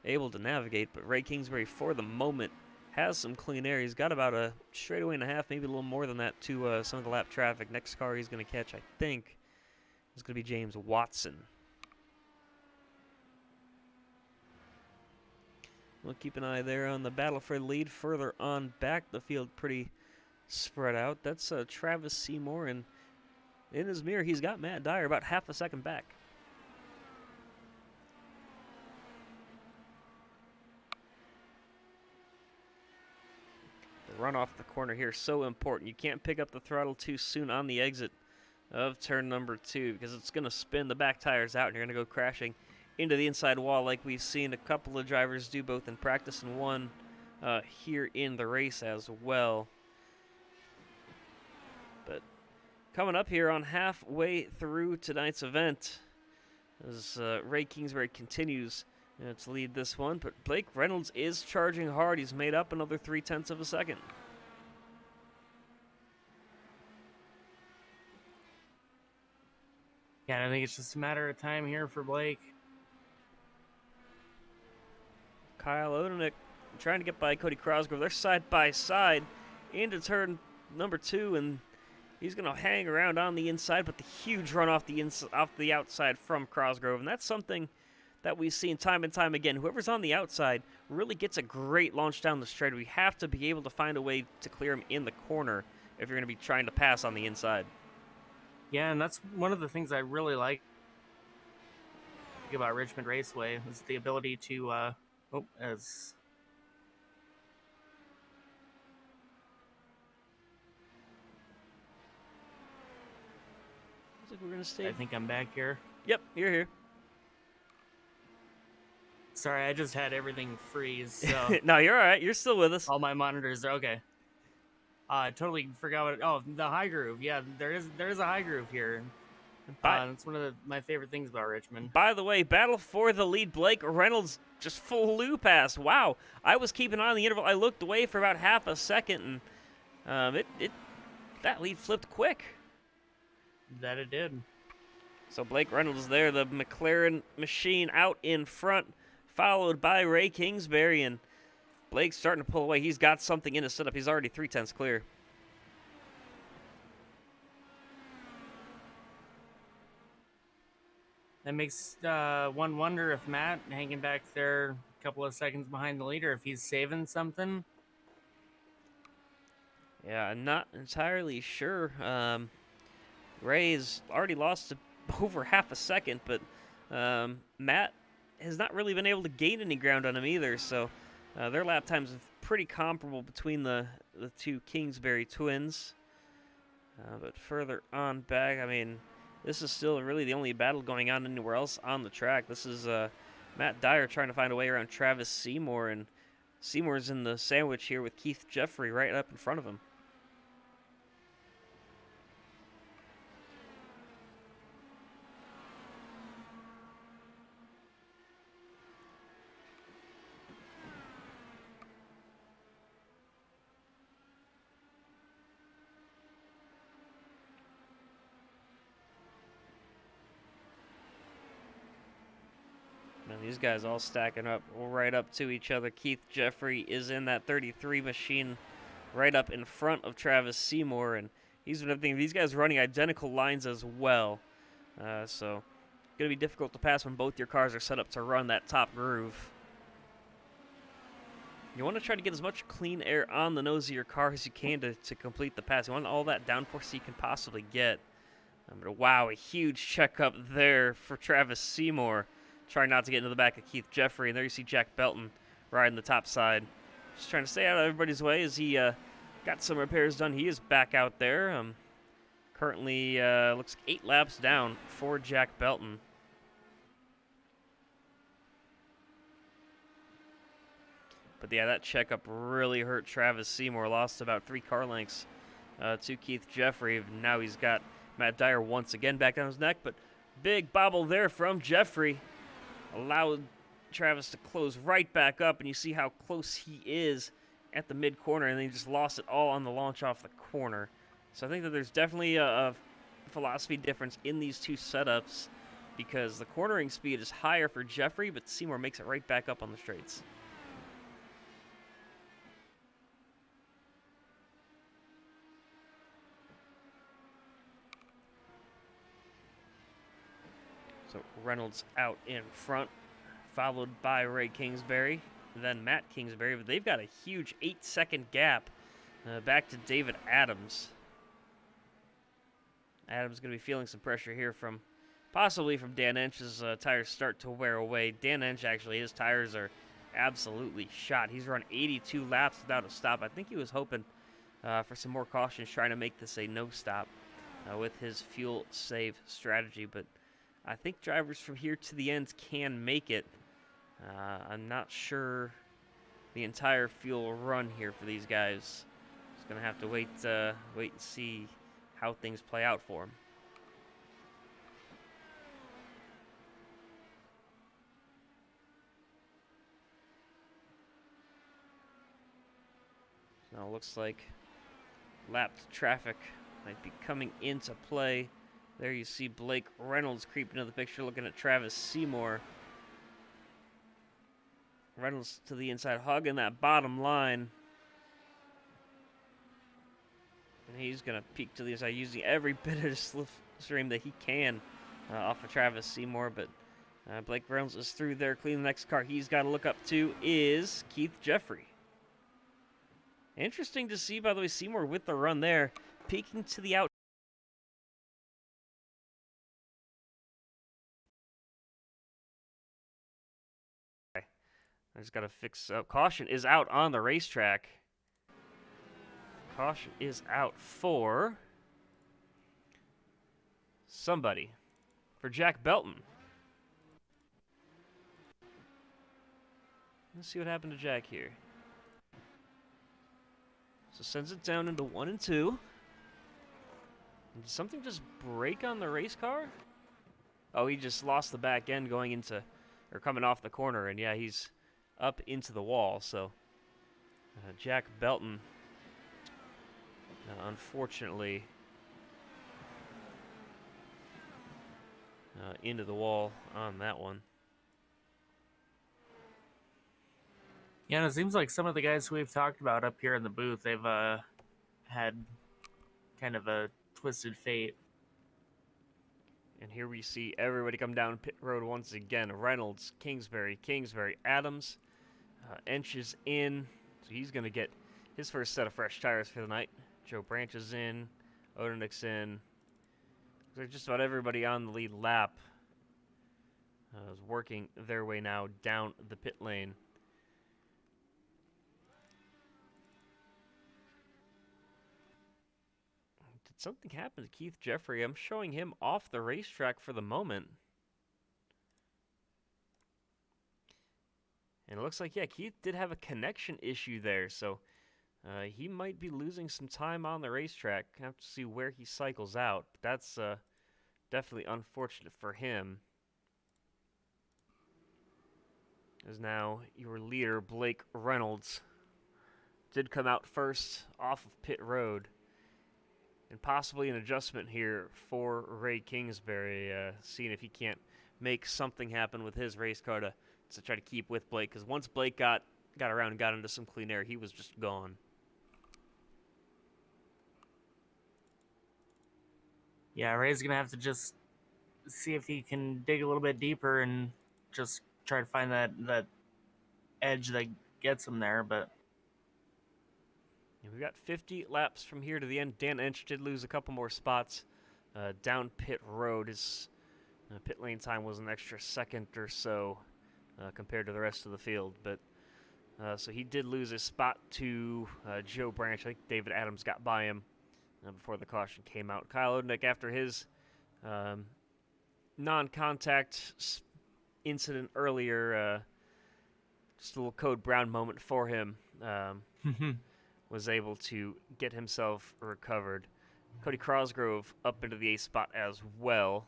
able to navigate. But Ray Kingsbury, for the moment, has some clean air. He's got about a straightaway and a half, maybe a little more than that, to some of the lap traffic. Next car he's going to catch, I think, is going to be James Watson. We'll keep an eye there on the battle for the lead. Further on back the field, pretty spread out. That's Travis Seymour, and in his mirror, he's got Matt Dyer about half a second back. The run off the corner here is so important. You can't pick up the throttle too soon on the exit of turn number 2 because it's going to spin the back tires out, and you're going to go crashing into the inside wall like we've seen a couple of drivers do both in practice and one here in the race as well. But coming up here on halfway through tonight's event as Ray Kingsbury continues to lead this one, but Blake Reynolds is charging hard. He's made up another 0.3 of a second. Yeah, I think it's just a matter of time here for Blake. Kyle Odenik trying to get by Cody Crosgrove. They're side by side into turn number 2, and he's going to hang around on the inside, but the huge run off the outside from Crosgrove, and that's something that we've seen time and time again. Whoever's on the outside really gets a great launch down the straight. We have to be able to find a way to clear him in the corner if you're going to be trying to pass on the inside. Yeah, and that's one of the things I really like about Richmond Raceway is the ability to as looks like we're gonna stay. I think I'm back here. Yep, you're here. Sorry, I just had everything freeze. So No, you're all right. You're still with us. all my monitors are okay. I totally forgot what. Oh, the high groove. Yeah, there is a high groove here. That's one of my favorite things about Richmond. By the way, battle for the lead. Blake Reynolds just flew past. Wow. I was keeping on the interval. I looked away for about half a second, and that lead flipped quick. That it did. So Blake Reynolds there, the McLaren machine out in front, followed by Ray Kingsbury, and Blake's starting to pull away. He's got something in his setup. He's already 0.3 clear. That makes one wonder if Matt, hanging back there a couple of seconds behind the leader, if he's saving something. Yeah, I'm not entirely sure. Ray's already lost over half a second, but Matt has not really been able to gain any ground on him either, so their lap times are pretty comparable between the two Kingsbury twins. But further on back, I mean, this is still really the only battle going on anywhere else on the track. This is Matt Dyer trying to find a way around Travis Seymour, and Seymour's in the sandwich here with Keith Jeffrey right up in front of him. And these guys all stacking up right up to each other. Keith Jeffrey is in that 33 machine right up in front of Travis Seymour, and he's one of the things. These guys running identical lines as well. So going to be difficult to pass when both your cars are set up to run that top groove. You want to try to get as much clean air on the nose of your car as you can to complete the pass. You want all that downforce you can possibly get. But wow, a huge checkup there for Travis Seymour. Trying not to get into the back of Keith Jeffrey. And there you see Jack Belton riding the top side. Just trying to stay out of everybody's way as he got some repairs done. He is back out there. Currently looks 8 laps down for Jack Belton. But yeah, that checkup really hurt Travis Seymour. Lost about 3 car lengths to Keith Jeffrey. Now he's got Matt Dyer once again back on his neck, but big bobble there from Jeffrey. Allowed Travis to close right back up, and you see how close he is at the mid-corner, and then he just lost it all on the launch off the corner. So I think that there's definitely a philosophy difference in these two setups, because the cornering speed is higher for Jeffrey, but Seymour makes it right back up on the straights. So Reynolds out in front, followed by Ray Kingsbury, then Matt Kingsbury, but they've got a huge 8-second gap back to David Adams. Adams going to be feeling some pressure here from possibly from Dan Ench's tires start to wear away. Dan Ench, actually, his tires are absolutely shot. He's run 82 laps without a stop. I think he was hoping for some more cautions, trying to make this a no stop with his fuel save strategy, but I think drivers from here to the end can make it. I'm not sure the entire fuel run here for these guys. Just gonna have to wait and see how things play out for him. Now it looks like lapped traffic might be coming into play. There you see Blake Reynolds creep into the picture, looking at Travis Seymour. Reynolds to the inside, hugging that bottom line. And he's going to peek to the inside, using every bit of slipstream that he can off of Travis Seymour. But Blake Reynolds is through there, clean. The next car he's got to look up to is Keith Jeffrey. Interesting to see, by the way, Seymour with the run there, peeking to the out. I just got to fix up. Caution is out on the racetrack. Caution is out for somebody. For Jack Belton. Let's see what happened to Jack here. So sends it down into 1 and 2. Did something just break on the race car? Oh, he just lost the back end going into, or coming off the corner, and yeah, he's up into the wall. So Jack Belton, unfortunately, into the wall on that one. Yeah, and it seems like some of the guys who we've talked about up here in the booth, they've had kind of a twisted fate. And here we see everybody come down pit road once again. Reynolds, Kingsbury, Adams. Ench is in, so he's going to get his first set of fresh tires for the night. Joe Branch is in, Odennick's in. Looks like just about everybody on the lead lap is working their way now down the pit lane. Did something happen to Keith Jeffrey? I'm showing him off the racetrack for the moment. And it looks like, yeah, Keith did have a connection issue there, so he might be losing some time on the racetrack. Have to see where he cycles out. But that's definitely unfortunate for him. As now your leader, Blake Reynolds, did come out first off of pit road. And possibly an adjustment here for Ray Kingsbury, seeing if he can't make something happen with his race car to try to keep with Blake, because once Blake got around and got into some clean air, he was just gone. Yeah, Ray's going to have to just see if he can dig a little bit deeper and just try to find that edge that gets him there, but... And we've got 50 laps from here to the end. Dan Ench did lose a couple more spots down pit road. His pit lane time was an extra second or so compared to the rest of the field. But so he did lose his spot to Joe Branch. I think David Adams got by him before the caution came out. Kyle Odennick, after his non-contact incident earlier, just a little Code Brown moment for him. Was able to get himself recovered. Cody Crosgrove up into the 8th spot as well.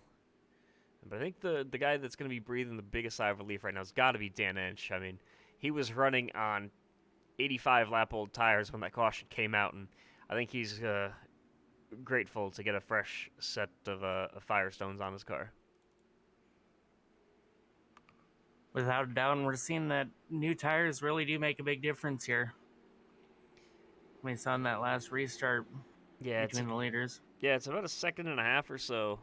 But I think the guy that's going to be breathing the biggest sigh of relief right now has got to be Dan Inch. I mean, he was running on 85 lap old tires when that caution came out, and I think he's grateful to get a fresh set of Firestones on his car. Without a doubt, and we're seeing that new tires really do make a big difference here. We saw in that last restart between the leaders. Yeah, it's about a second and a half or so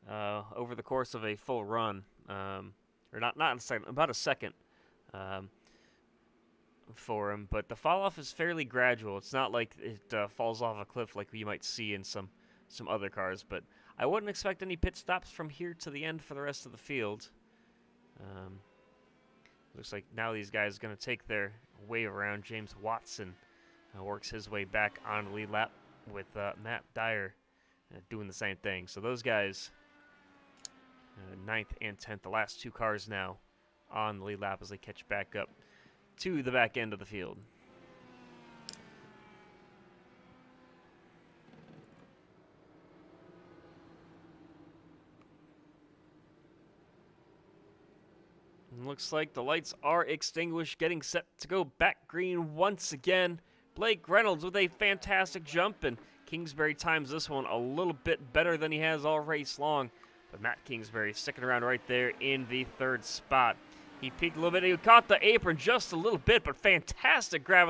over the course of a full run. Or not a second, about a second for him. But the fall off is fairly gradual. It's not like it falls off a cliff like you might see in some other cars. But I wouldn't expect any pit stops from here to the end for the rest of the field. Looks like now these guys are going to take their wave around. James Watson works his way back on the lead lap with Matt Dyer doing the same thing. So those guys, 9th and 10th, the last 2 cars now on the lead lap as they catch back up to the back end of the field. Looks like the lights are extinguished, getting set to go back green once again. Blake Reynolds with a fantastic jump, and Kingsbury times this one a little bit better than he has all race long. But Matt Kingsbury sticking around right there in the 3rd spot. He peaked a little bit. He caught the apron just a little bit, but fantastic grab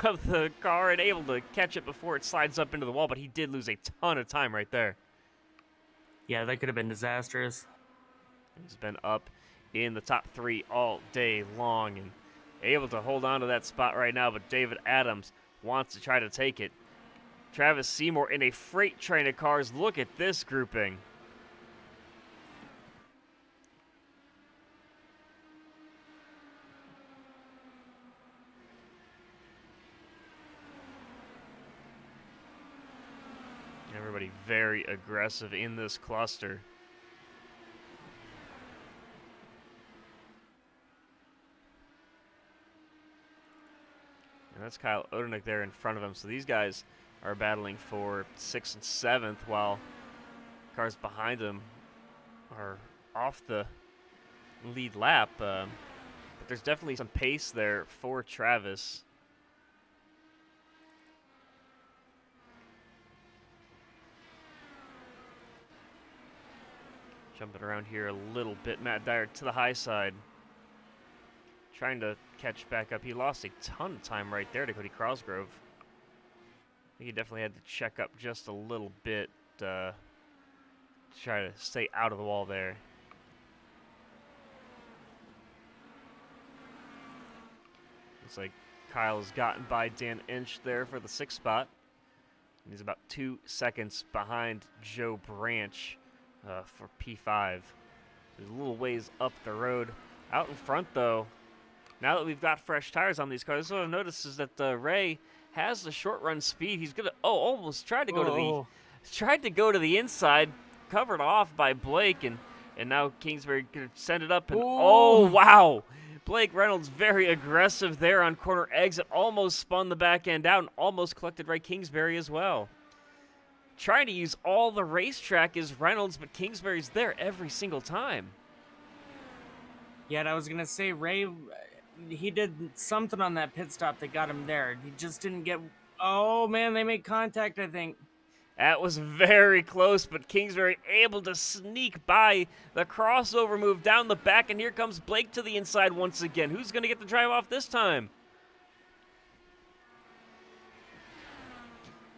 of the car and able to catch it before it slides up into the wall. But he did lose a ton of time right there. Yeah, that could have been disastrous. He's been up in the top 3 all day long and able to hold on to that spot right now, but David Adams wants to try to take it. Travis Seymour in a freight train of cars. Look at this grouping. Everybody very aggressive in this cluster. And that's Kyle Odenik there in front of him. So these guys are battling for 6th and 7th while cars behind them are off the lead lap. But there's definitely some pace there for Travis. Jumping around here a little bit. Matt Dyer to the high side. Trying to catch back up. He lost a ton of time right there to Cody Crosgrove. I think he definitely had to check up just a little bit to try to stay out of the wall there. Looks like Kyle has gotten by Dan Inch there for the 6th spot. And he's about 2 seconds behind Joe Branch for P5. There's a little ways up the road. Out in front, though, now that we've got fresh tires on these cars, what I've noticed is that Ray has the short run speed. He's gonna almost tried to go to the inside, covered off by Blake, and now Kingsbury gonna send it up and oh wow! Blake Reynolds very aggressive there on corner exit, almost spun the back end out and almost collected Ray Kingsbury as well. Trying to use all the racetrack is Reynolds, but Kingsbury's there every single time. Yeah, and I was gonna say Ray, he did something on that pit stop that got him there. He just didn't get. Oh man, they made contact, I think. That was very close, but Kingsbury able to sneak by the crossover move down the back, and here comes Blake to the inside once again. Who's going to get the drive off this time?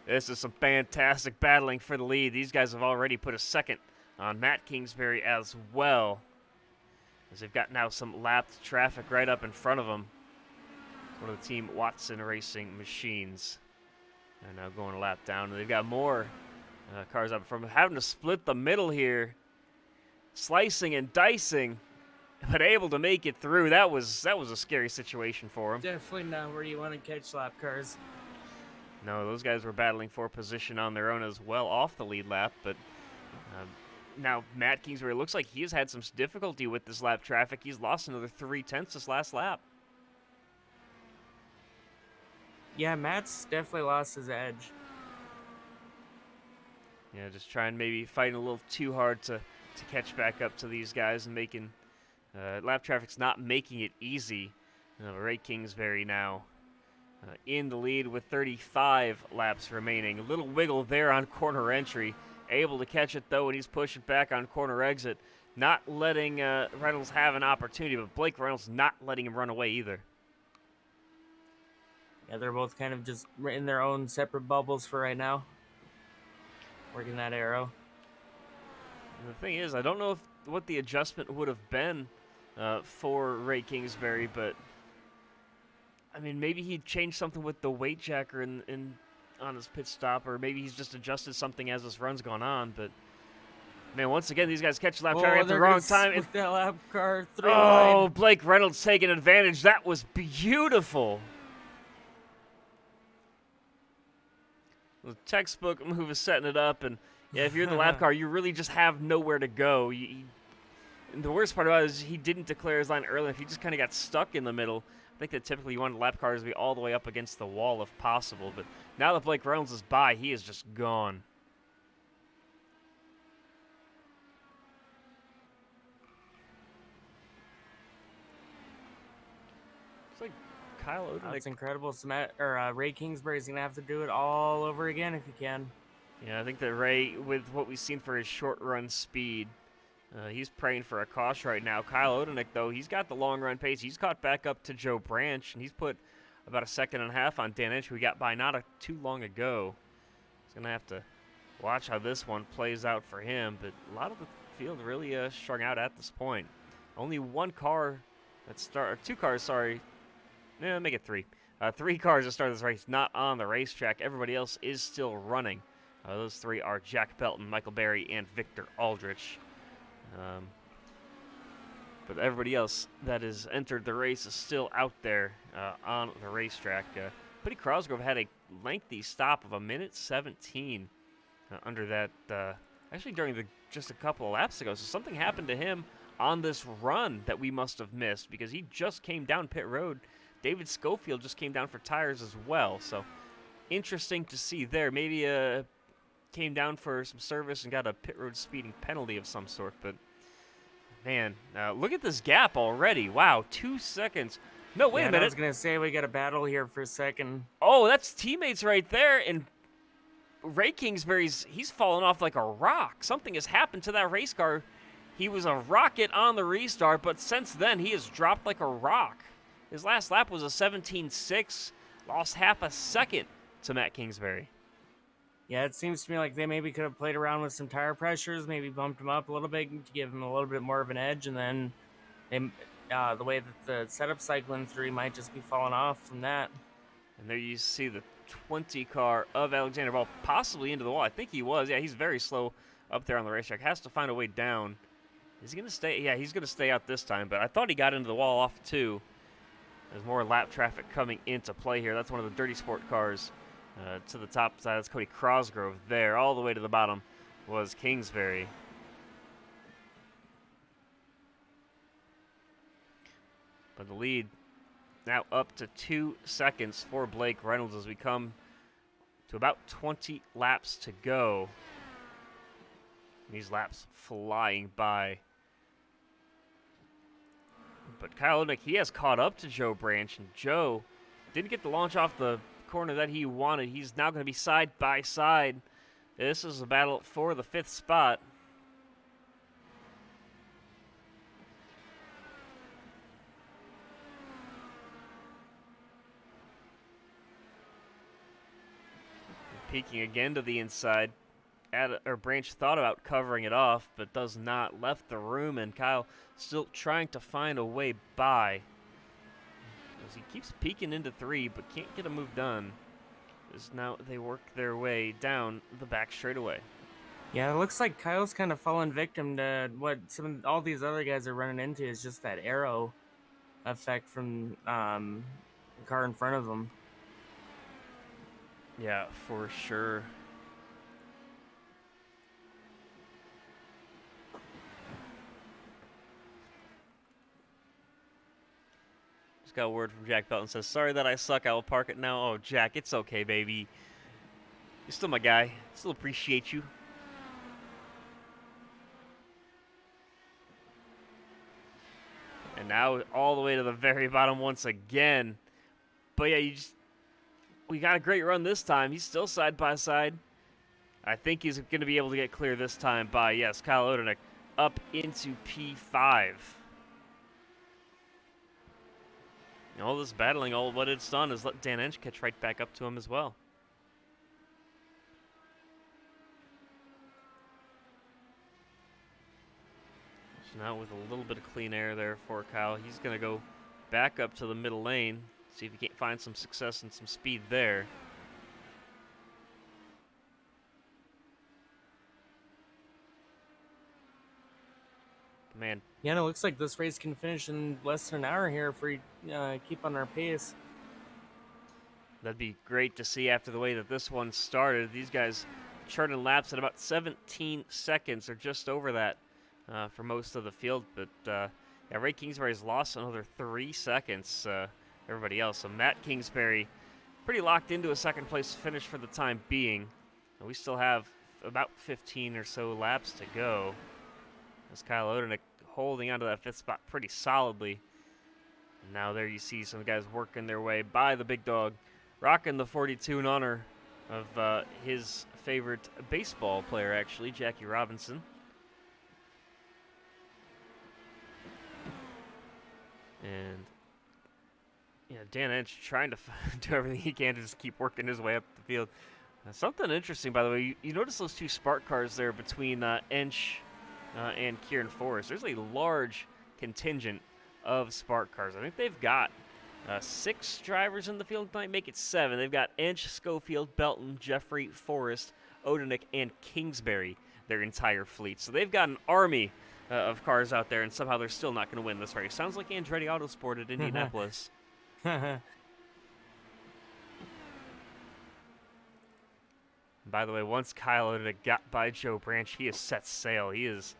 This is some fantastic battling for the lead. These guys have already put a second on Matt Kingsbury as well, as they've got now some lapped traffic right up in front of them. One of the Team Watson Racing machines. And now going a lap down. They've got more cars up from having to split the middle here. Slicing and dicing, but able to make it through. That was a scary situation for them. Definitely not where you want to catch lap cars. No, those guys were battling for position on their own as well off the lead lap. But now Matt Kingsbury looks like he has had some difficulty with this lap traffic. He's lost another 0.3 this last lap. Yeah, Matt's definitely lost his edge. Yeah, just trying maybe fighting a little too hard to catch back up to these guys and making lap traffic's not making it easy. Ray Kingsbury now in the lead with 35 laps remaining. A little wiggle there on corner entry. Able to catch it though, and he's pushing back on corner exit. Not letting Reynolds have an opportunity, but Blake Reynolds not letting him run away either. Yeah, they're both kind of just in their own separate bubbles for right now. Working that arrow. And the thing is, I don't know what the adjustment would have been for Ray Kingsbury, but I mean, maybe he changed something with the weight jacker in on his pit stop, or maybe he's just adjusted something as this run's gone on. But man, once again, these guys catch lap traffic at the wrong time. With that lap car 3 oh, wide. Blake Reynolds taking advantage. That was beautiful. The textbook move is setting it up, and yeah, if you're the lap car, you really just have nowhere to go. And the worst part about it is he didn't declare his line early. If he just kind of got stuck in the middle, I think that typically you want lap cars to be all the way up against the wall if possible. But now that Blake Reynolds is by, he is just gone. It's like Kyle Odenek. That's incredible. Ray Kingsbury's going to have to do it all over again if he can. Yeah, I think that Ray, with what we've seen for his short run speed, he's praying for a caution right now. Kyle Odenek, though, he's got the long run pace. He's caught back up to Joe Branch, and he's put about a second and a half on Dan Inch, who he got by not too long ago. He's going to have to watch how this one plays out for him, but a lot of the field really strung out at this point. Only one car two cars, sorry. No, make it three. 3 cars that started this race not on the racetrack. Everybody else is still running. Those 3 are Jack Belton, Michael Berry, and Victor Aldrich. But everybody else that has entered the race is still out there on the racetrack. Buddy Crosgrove had a lengthy stop of 1:17 under that, actually during just a couple of laps ago. So something happened to him on this run that we must have missed, because he just came down pit road. David Schofield just came down for tires as well. So interesting to see there. Maybe came down for some service and got a pit road speeding penalty of some sort. But man, look at this gap already. Wow, 2 seconds. No, wait a minute. I was going to say we got a battle here for a second. Oh, that's teammates right there. And Ray Kingsbury's, he's fallen off like a rock. Something has happened to that race car. He was a rocket on the restart, but since then he has dropped like a rock. His last lap was a 17.6, lost half a second to Matt Kingsbury. Yeah, it seems to me like they maybe could have played around with some tire pressures, maybe bumped him up a little bit to give him a little bit more of an edge, and then the way that the setup cycling through, he might just be falling off from that. And there you see the 20 car of Alexander Ball possibly into the wall. I think he was. Yeah, he's very slow up there on the racetrack. Has to find a way down. Is he going to stay? Yeah, he's going to stay out this time, but I thought he got into the wall off too. There's more lap traffic coming into play here. That's one of the Dirty Sport cars to the top side. That's Cody Crosgrove there. All the way to the bottom was Kingsbury. But the lead now up to 2 seconds for Blake Reynolds as we come to about 20 laps to go. These laps flying by. But Kyle Odenek, he has caught up to Joe Branch, and Joe didn't get the launch off the corner that he wanted. He's now going to be side by side. This is a battle for the 5th spot. Peeking again to the inside. Branch thought about covering it off, but does not. Left the room, and Kyle still trying to find a way by. As he keeps peeking into 3, but can't get a move done. As now they work their way down the back straightaway. Yeah, it looks like Kyle's kind of fallen victim to what all these other guys are running into, is just that arrow effect from the car in front of them. Yeah, for sure. Just got a word from Jack Belton. Says, sorry that I suck. I will park it now. Oh, Jack, it's okay, baby. You're still my guy. Still appreciate you. And now all the way to the very bottom once again. But yeah, we got a great run this time. He's still side by side. I think he's going to be able to get clear this time by, yes, Kyle Odernick up into P5. And all this battling, all what it's done is let Dan Ench catch right back up to him as well. So now with a little bit of clean air there for Kyle, he's going to go back up to the middle lane, see if he can't find some success and some speed there. Man. Yeah, and it looks like this race can finish in less than an hour here if we keep on our pace. That'd be great to see after the way that this one started. These guys churning laps at about 17 seconds or just over that for most of the field. But yeah, Ray Kingsbury's lost another 3 seconds. Everybody else. So Matt Kingsbury pretty locked into a second place finish for the time being. And we still have about 15 or so laps to go. As Kyle Odernick holding onto that 5th spot pretty solidly. And now there you see some guys working their way by the big dog, rocking the 42 in honor of his favorite baseball player, actually, Jackie Robinson. And yeah, Dan Ench trying to do everything he can to just keep working his way up the field. Something interesting, by the way, you notice those two Spark cars there between Ench and Kieran Forrest. There's a large contingent of Spark cars. I think they've got 6 drivers in the field tonight, make it 7. They've got Ench, Schofield, Belton, Jeffrey, Forrest, Odernick, and Kingsbury, their entire fleet. So they've got an army of cars out there, and somehow they're still not going to win this race. Sounds like Andretti Autosport at Indianapolis. By the way, once Kyle Odernick got by Joe Branch, he has set sail. He has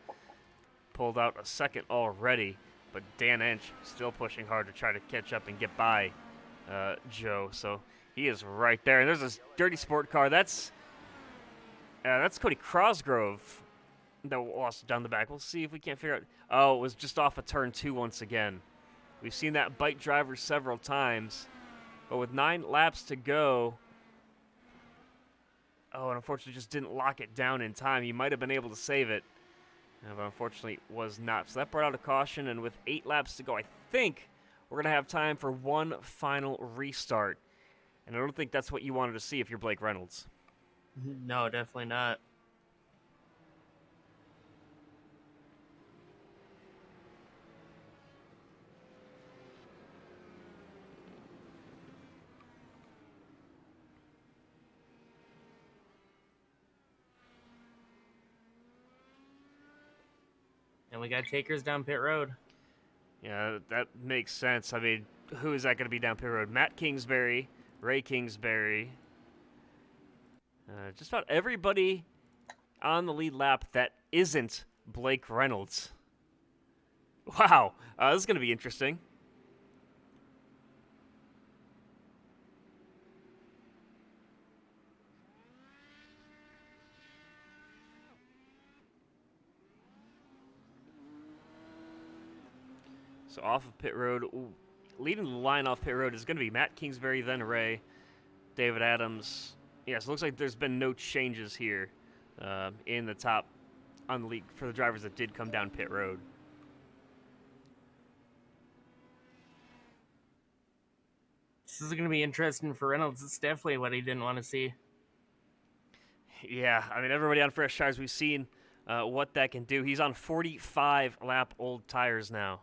pulled out a second already, but Dan Ench still pushing hard to try to catch up and get by Joe. So he is right there. And there's this dirty sport car. That's Cody Crosgrove that lost down the back. We'll see if we can't figure out. Oh, it was just off of turn 2 once again. We've seen that bite driver several times, but with 9 laps to go. Oh, and unfortunately just didn't lock it down in time. He might have been able to save it, but unfortunately was not. So that brought out a caution, and with 8 laps to go, I think we're going to have time for one final restart. And I don't think that's what you wanted to see if you're Blake Reynolds. No, definitely not. And we got takers down pit road. Yeah, that makes sense. I mean, who is that going to be down pit road? Matt Kingsbury, Ray Kingsbury. Just about everybody on the lead lap that isn't Blake Reynolds. Wow, this is going to be interesting. So off of pit road, leading the line off pit road is going to be Matt Kingsbury, then Ray, David Adams. Yeah, so it looks like there's been no changes here in the top on the league for the drivers that did come down pit road. This is going to be interesting for Reynolds. It's definitely what he didn't want to see. Yeah, I mean, everybody on fresh tires, we've seen what that can do. He's on 45 lap old tires now.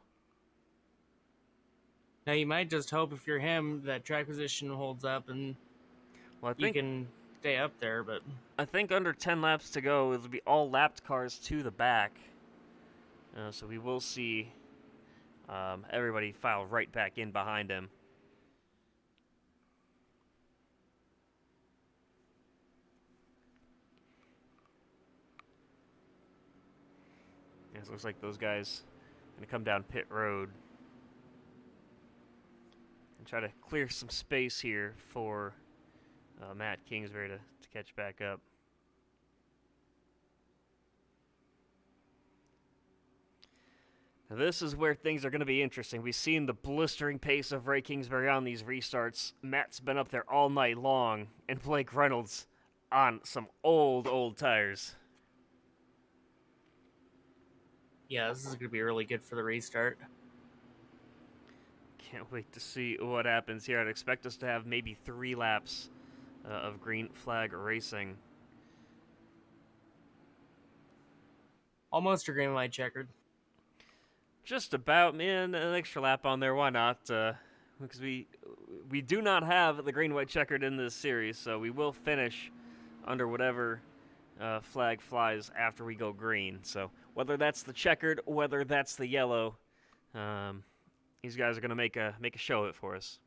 Now, you might just hope if you're him that track position holds up and you can stay up there. But I think under 10 laps to go, it'll be all lapped cars to the back. So we will see everybody file right back in behind him. Yeah, so it looks like those guys are going to come down pit road. try to clear some space here for Matt Kingsbury to catch back up. Now this is where things are going to be interesting. We've seen the blistering pace of Ray Kingsbury on these restarts. Matt's been up there all night long, and Blake Reynolds on some old tires. Yeah, this is going to be really good for the restart. Can't wait to see what happens here. I'd expect us to have maybe 3 laps of green flag racing. Almost a green light checkered. Just about, man. An extra lap on there, why not? Because we do not have the green-white checkered in this series, so we will finish under whatever flag flies after we go green. So whether that's the checkered, whether that's the yellow, these guys are going to make a show of it for us.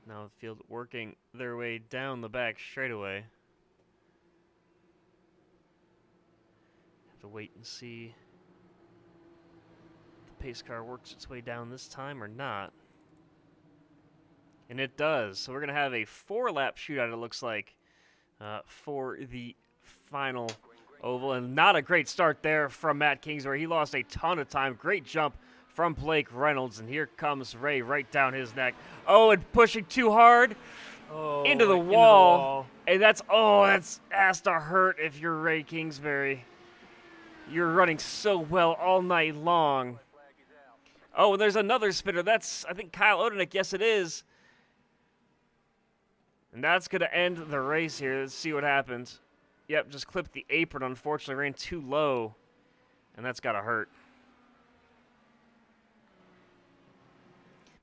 Now the field working their way down the back straightaway. Have to wait and see if the pace car works its way down this time or not. And it does. So we're going to have a 4-lap shootout, it looks like, for the final oval. And not a great start there from Matt Kingsbury. He lost a ton of time. Great jump from Blake Reynolds, and here comes Ray right down his neck. Oh, and pushing too hard into the wall. And that's has to hurt if you're Ray Kingsbury. You're running so well all night long. Oh, and there's another spinner. That's, I think, Kyle Odenek. Yes, it is. And that's going to end the race here. Let's see what happens. Yep, just clipped the apron. Unfortunately, ran too low, and that's got to hurt.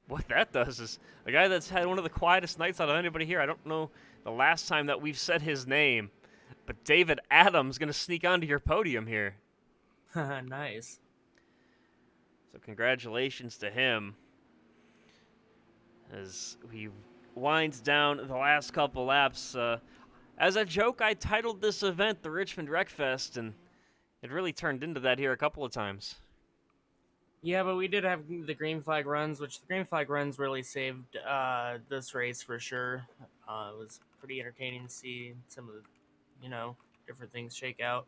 What that does is a guy that's had one of the quietest nights out of anybody here. I don't know the last time that we've said his name, but David Adams going to sneak onto your podium here. Nice. So congratulations to him as he winds down the last couple laps. As a joke, I titled this event the Richmond Wreckfest, and it really turned into that here a couple of times. Yeah, but we did have the green flag runs, which the green flag runs really saved this race for sure. It was pretty entertaining to see some of the, different things shake out.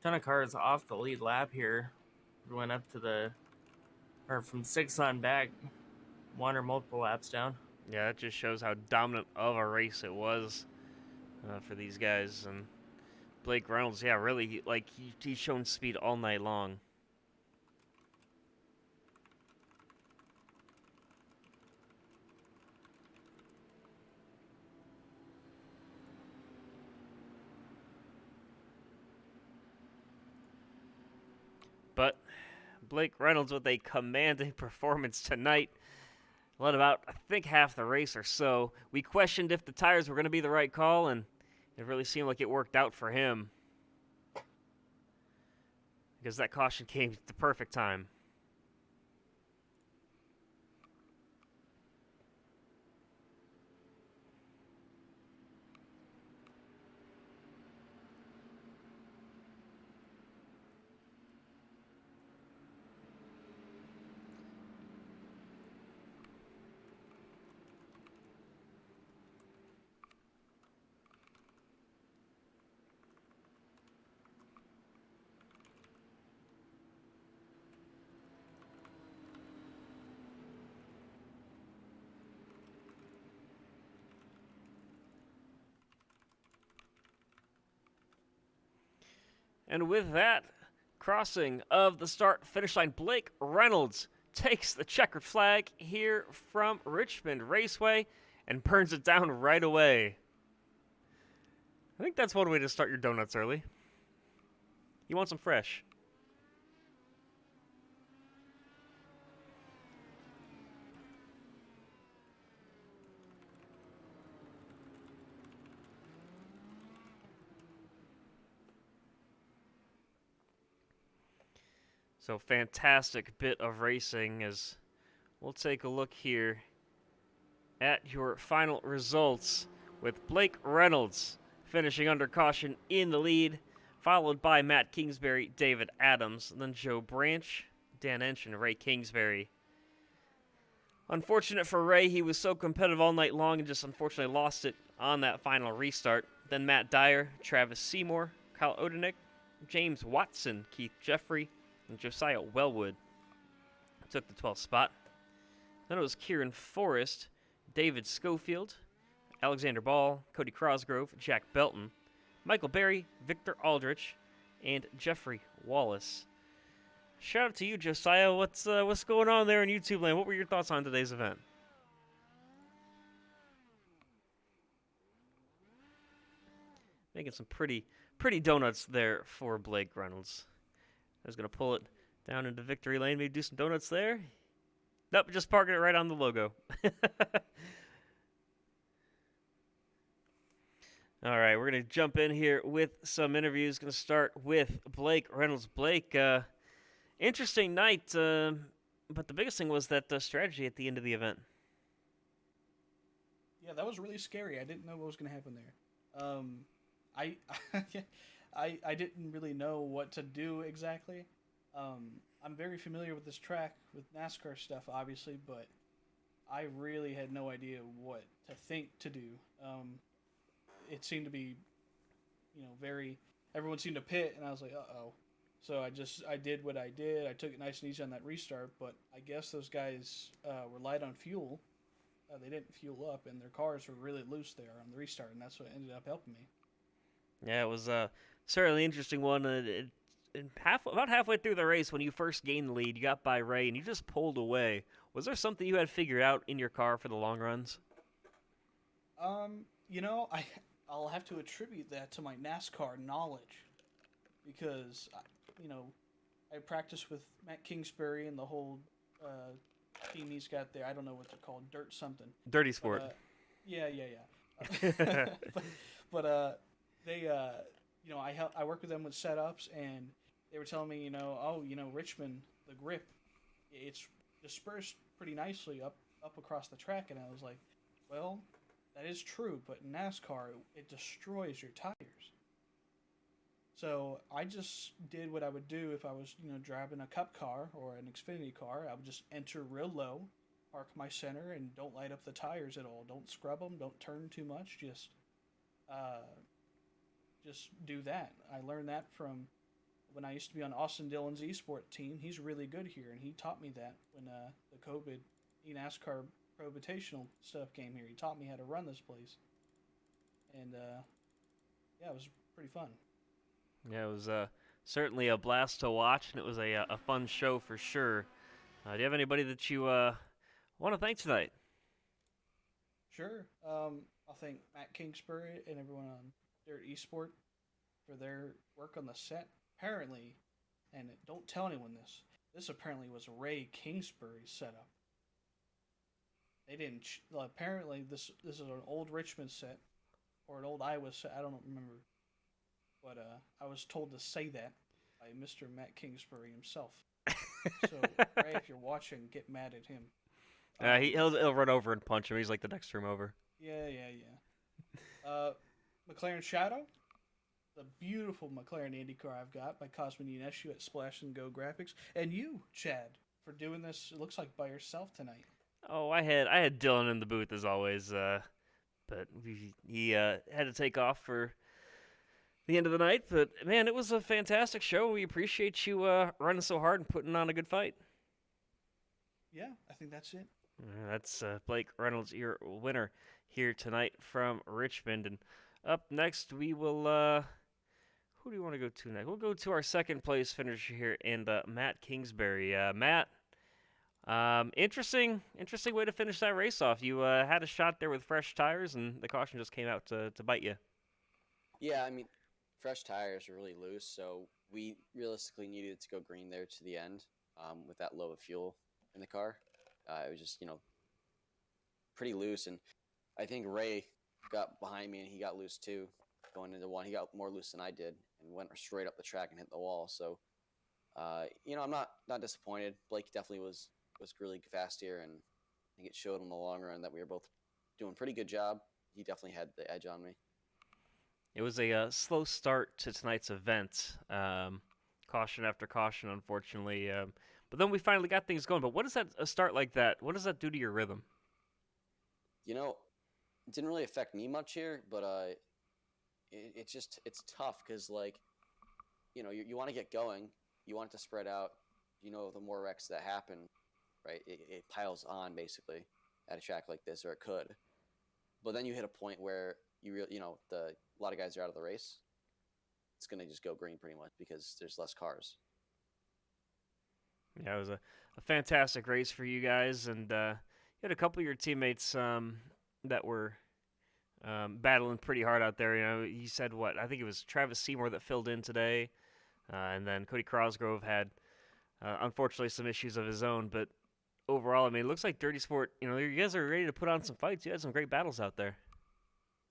Ton of cars off the lead lap here. We went up to from 6 on back, 1 or multiple laps down. Yeah, that just shows how dominant of a race it was for these guys. And Blake Reynolds, yeah, really, he's shown speed all night long. But Blake Reynolds with a commanding performance tonight. Led about, I think, half the race or so. We questioned if the tires were going to be the right call, and it really seemed like it worked out for him, because that caution came at the perfect time. And with that crossing of the start-finish line, Blake Reynolds takes the checkered flag here from Richmond Raceway and burns it down right away. I think that's one way to start your donuts early. You want some fresh. So fantastic bit of racing as we'll take a look here at your final results with Blake Reynolds finishing under caution in the lead, followed by Matt Kingsbury, David Adams, and then Joe Branch, Dan Ench, and Ray Kingsbury. Unfortunate for Ray, he was so competitive all night long and just unfortunately lost it on that final restart. Then Matt Dyer, Travis Seymour, Kyle Odenik, James Watson, Keith Jeffrey, and Josiah Wellwood took the 12th spot. Then it was Kieran Forrest, David Schofield, Alexander Ball, Cody Crosgrove, Jack Belton, Michael Berry, Victor Aldrich, and Jeffrey Wallace. Shout out to you, Josiah. What's going on there in YouTube land? What were your thoughts on today's event? Making some pretty donuts there for Blake Reynolds. I was gonna pull it down into victory lane, maybe do some donuts there. Nope, just parking it right on the logo. All right, we're going to jump in here with some interviews. Going to start with Blake Reynolds. Blake, interesting night, but the biggest thing was that strategy at the end of the event. Yeah, that was really scary. I didn't know what was going to happen there. I I didn't really know what to do exactly. I'm very familiar with this track with NASCAR stuff, obviously, but I really had no idea what to think to do. It seemed to be, very. Everyone seemed to pit, and I was like, oh. So I did what I did. I took it nice and easy on that restart, but I guess those guys were light on fuel. They didn't fuel up, and their cars were really loose there on the restart, and that's what ended up helping me. Yeah, it was certainly an interesting one. About halfway through the race, when you first gained the lead, you got by Ray, and you just pulled away. Was there something you had figured out in your car for the long runs? I'll have to attribute that to my NASCAR knowledge because, I practiced with Matt Kingsbury and the whole team he's got there. I don't know what they're called, Dirt something. Dirty Sport. Yeah. They, I work with them with setups, and they were telling me, Richmond, the grip, it's dispersed pretty nicely up across the track, and I was like, well, that is true, but in NASCAR, it destroys your tires. So I just did what I would do if I was, driving a Cup car or an Xfinity car. I would just enter real low, park my center, and don't light up the tires at all. Don't scrub them. Don't turn too much. Just do that. I learned that from when I used to be on Austin Dillon's eSport team. He's really good here, and he taught me that when the COVID NASCAR Pro Invitational stuff came here. He taught me how to run this place, and it was pretty fun. Yeah, it was certainly a blast to watch, and it was a fun show for sure. Do you have anybody that you want to thank tonight? Sure. I'll thank Matt Kingsbury and everyone on Dirt Esport for their work on the set. Apparently, and don't tell anyone this apparently was Ray Kingsbury's setup. They didn't. Apparently, this is an old Richmond set or an old Iowa set. I don't remember, but I was told to say that by Mr. Matt Kingsbury himself. So Ray, if you're watching, get mad at him. He'll run over and punch him. He's like the next room over. Yeah. McLaren Shadow, the beautiful McLaren IndyCar I've got by Cosmin Ionescu at Splash and Go Graphics, and you, Chad, for doing this. It looks like by yourself tonight. Oh, I had Dylan in the booth as always, but he had to take off for the end of the night. But man, it was a fantastic show. We appreciate you running so hard and putting on a good fight. Yeah, I think that's it. That's Blake Reynolds, your winner here tonight from Richmond. And up next, we will. Who do you want to go to next? We'll go to our second place finisher here, and Matt Kingsbury. Matt. Interesting way to finish that race off. You had a shot there with fresh tires, and the caution just came out to bite you. Yeah, I mean, fresh tires are really loose, so we realistically needed to go green there to the end with that low of fuel in the car. It was just, pretty loose, and I think Ray got behind me, and he got loose too going into one. He got more loose than I did and went straight up the track and hit the wall, so I'm not disappointed. Blake definitely was really fast here, and I think it showed in the long run that we were both doing a pretty good job. He definitely had the edge on me. It was a slow start to tonight's event. Caution after caution, unfortunately. But then we finally got things going. But what does a start like that? What does that do to your rhythm? It didn't really affect me much here, but it's tough because you want to get going, you want it to spread out. The more wrecks that happen, right, it piles on basically at a track like this, or it could. But then you hit a point where a lot of guys are out of the race. It's gonna just go green pretty much because there's less cars. Yeah, it was a fantastic race for you guys, and you had a couple of your teammates that were battling pretty hard out there. You said what? I think it was Travis Seymour that filled in today, and then Cody Crosgrove had unfortunately some issues of his own. But overall, I mean, it looks like Dirty Sport. You guys are ready to put on some fights. You had some great battles out there.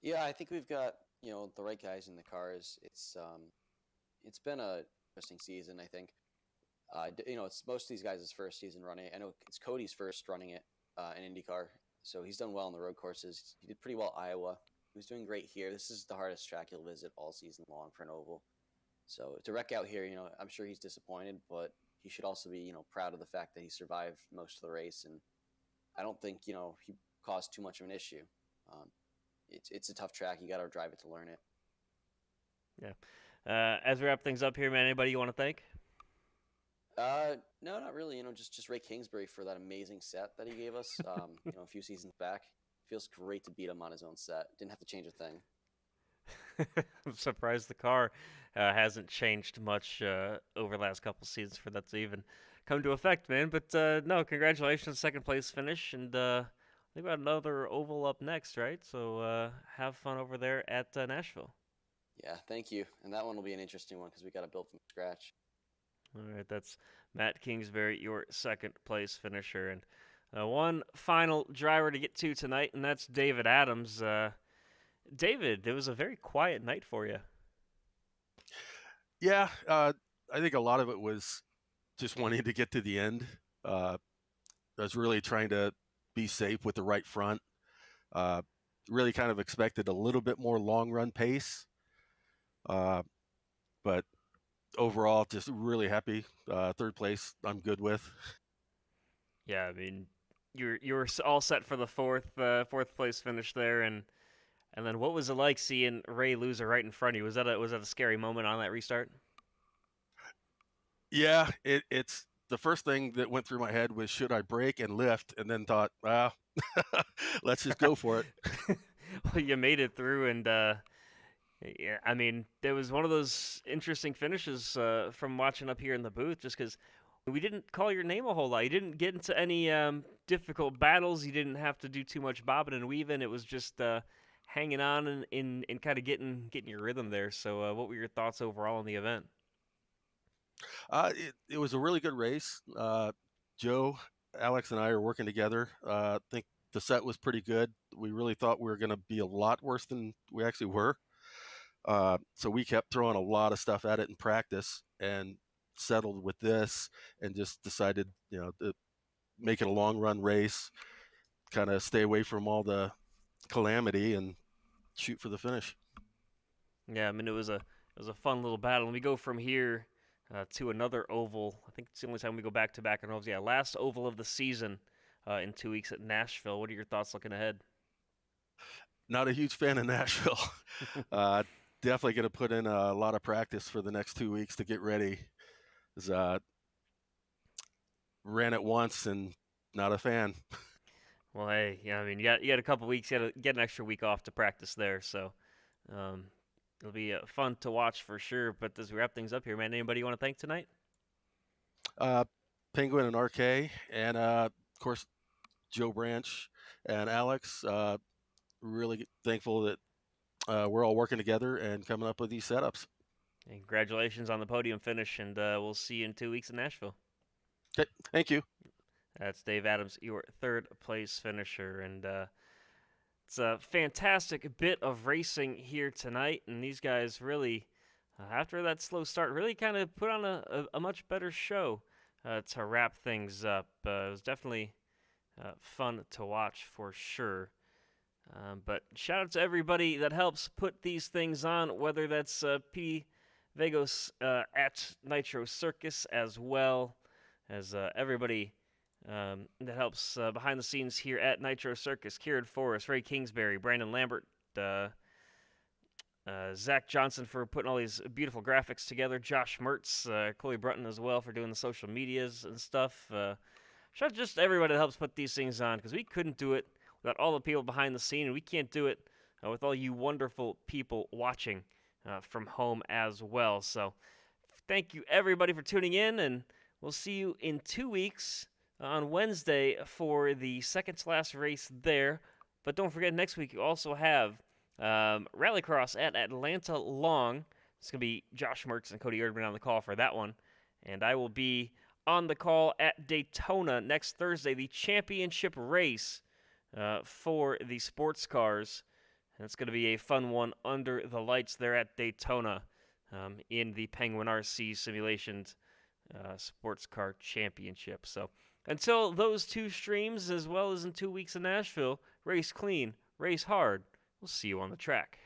Yeah, I think we've got the right guys in the cars. It's been a interesting season. I think it's most of these guys' first season running it. I know it's Cody's first running it in IndyCar, so he's done well on the road courses. He did pretty well at Iowa. He was doing great here. This is the hardest track he'll visit all season long for an oval. So to wreck out here, I'm sure he's disappointed, but he should also be proud of the fact that he survived most of the race, and I don't think he caused too much of an issue. It's a tough track. You got to drive it to learn it. Yeah. As we wrap things up here, man, anybody you want to thank? No, not really. Just Ray Kingsbury for that amazing set that he gave us. A few seasons back. Feels great to beat him on his own set. Didn't have to change a thing. I'm surprised the car hasn't changed much over the last couple seasons for that to even come to effect, man. But no, congratulations, second place finish, and I think we got another oval up next, right? So have fun over there at Nashville. Yeah, thank you. And that one will be an interesting one because we got to build from scratch. All right, that's Matt Kingsbury, your second place finisher, and one final driver to get to tonight, and that's David Adams. David, it was a very quiet night for you. Yeah, I think a lot of it was just wanting to get to the end. I was really trying to be safe with the right front. Really kind of expected a little bit more long run pace. But overall, just really happy. Third place, I'm good with. Yeah, I mean, you're all set for the fourth place finish there, and then what was it like seeing Ray lose it right in front of you? Was that a scary moment on that restart? Yeah, it's the first thing that went through my head was should I brake and lift, and then thought, let's just go for it. Well, you made it through, and yeah, I mean, there was one of those interesting finishes from watching up here in the booth, just because we didn't call your name a whole lot. You didn't get into any difficult battles. You didn't have to do too much bobbing and weaving. It was just hanging on and kind of getting your rhythm there. So what were your thoughts overall on the event? It was a really good race. Joe, Alex, and I are working together. I think the set was pretty good. We really thought we were going to be a lot worse than we actually were. So we kept throwing a lot of stuff at it in practice and settled with this and just decided, to make it a long run race, kind of stay away from all the calamity and shoot for the finish. Yeah, I mean, it was a fun little battle. And we go from here to another oval. I think it's the only time we go back to back on ovals. Yeah, last oval of the season in 2 weeks at Nashville. What are your thoughts looking ahead? Not a huge fan of Nashville. Definitely going to put in a lot of practice for the next 2 weeks to get ready. Ran it once and not a fan. Well, hey, yeah, I mean, you got a couple weeks. You got to get an extra week off to practice there, so it'll be fun to watch for sure. But as we wrap things up here, man, anybody you want to thank tonight? Penguin and RK, and of course Joe Branch and Alex. Really thankful that we're all working together and coming up with these setups. And congratulations on the podium finish, and we'll see you in 2 weeks in Nashville. Okay, thank you. That's Dave Adams, your third place finisher, and it's a fantastic bit of racing here tonight. And these guys really after that slow start, really kind of put on a much better show to wrap things up. It was definitely fun to watch for sure. But shout out to everybody that helps put these things on, whether that's P. Vagos at Nitro Circus, as well as everybody that helps behind the scenes here at Nitro Circus. Kieran Forrest, Ray Kingsbury, Brandon Lambert, Zach Johnson for putting all these beautiful graphics together, Josh Mertz, Chloe Brunton as well for doing the social medias and stuff. Shout out just everybody that helps put these things on, because we couldn't do it without all the people behind the scene, and we can't do it with all you wonderful people watching from home as well. So thank you everybody for tuning in, and we'll see you in 2 weeks on Wednesday for the second to last race there. But don't forget, next week you also have Rallycross at Atlanta Long. It's going to be Josh Mertz and Cody Irvine on the call for that one. And I will be on the call at Daytona next Thursday, the championship race for the sports cars. And it's going to be a fun one under the lights there at Daytona in the Penguin RC Simulations Sports Car Championship. So until those two streams, as well as in 2 weeks in Nashville, race clean, race hard. We'll see you on the track.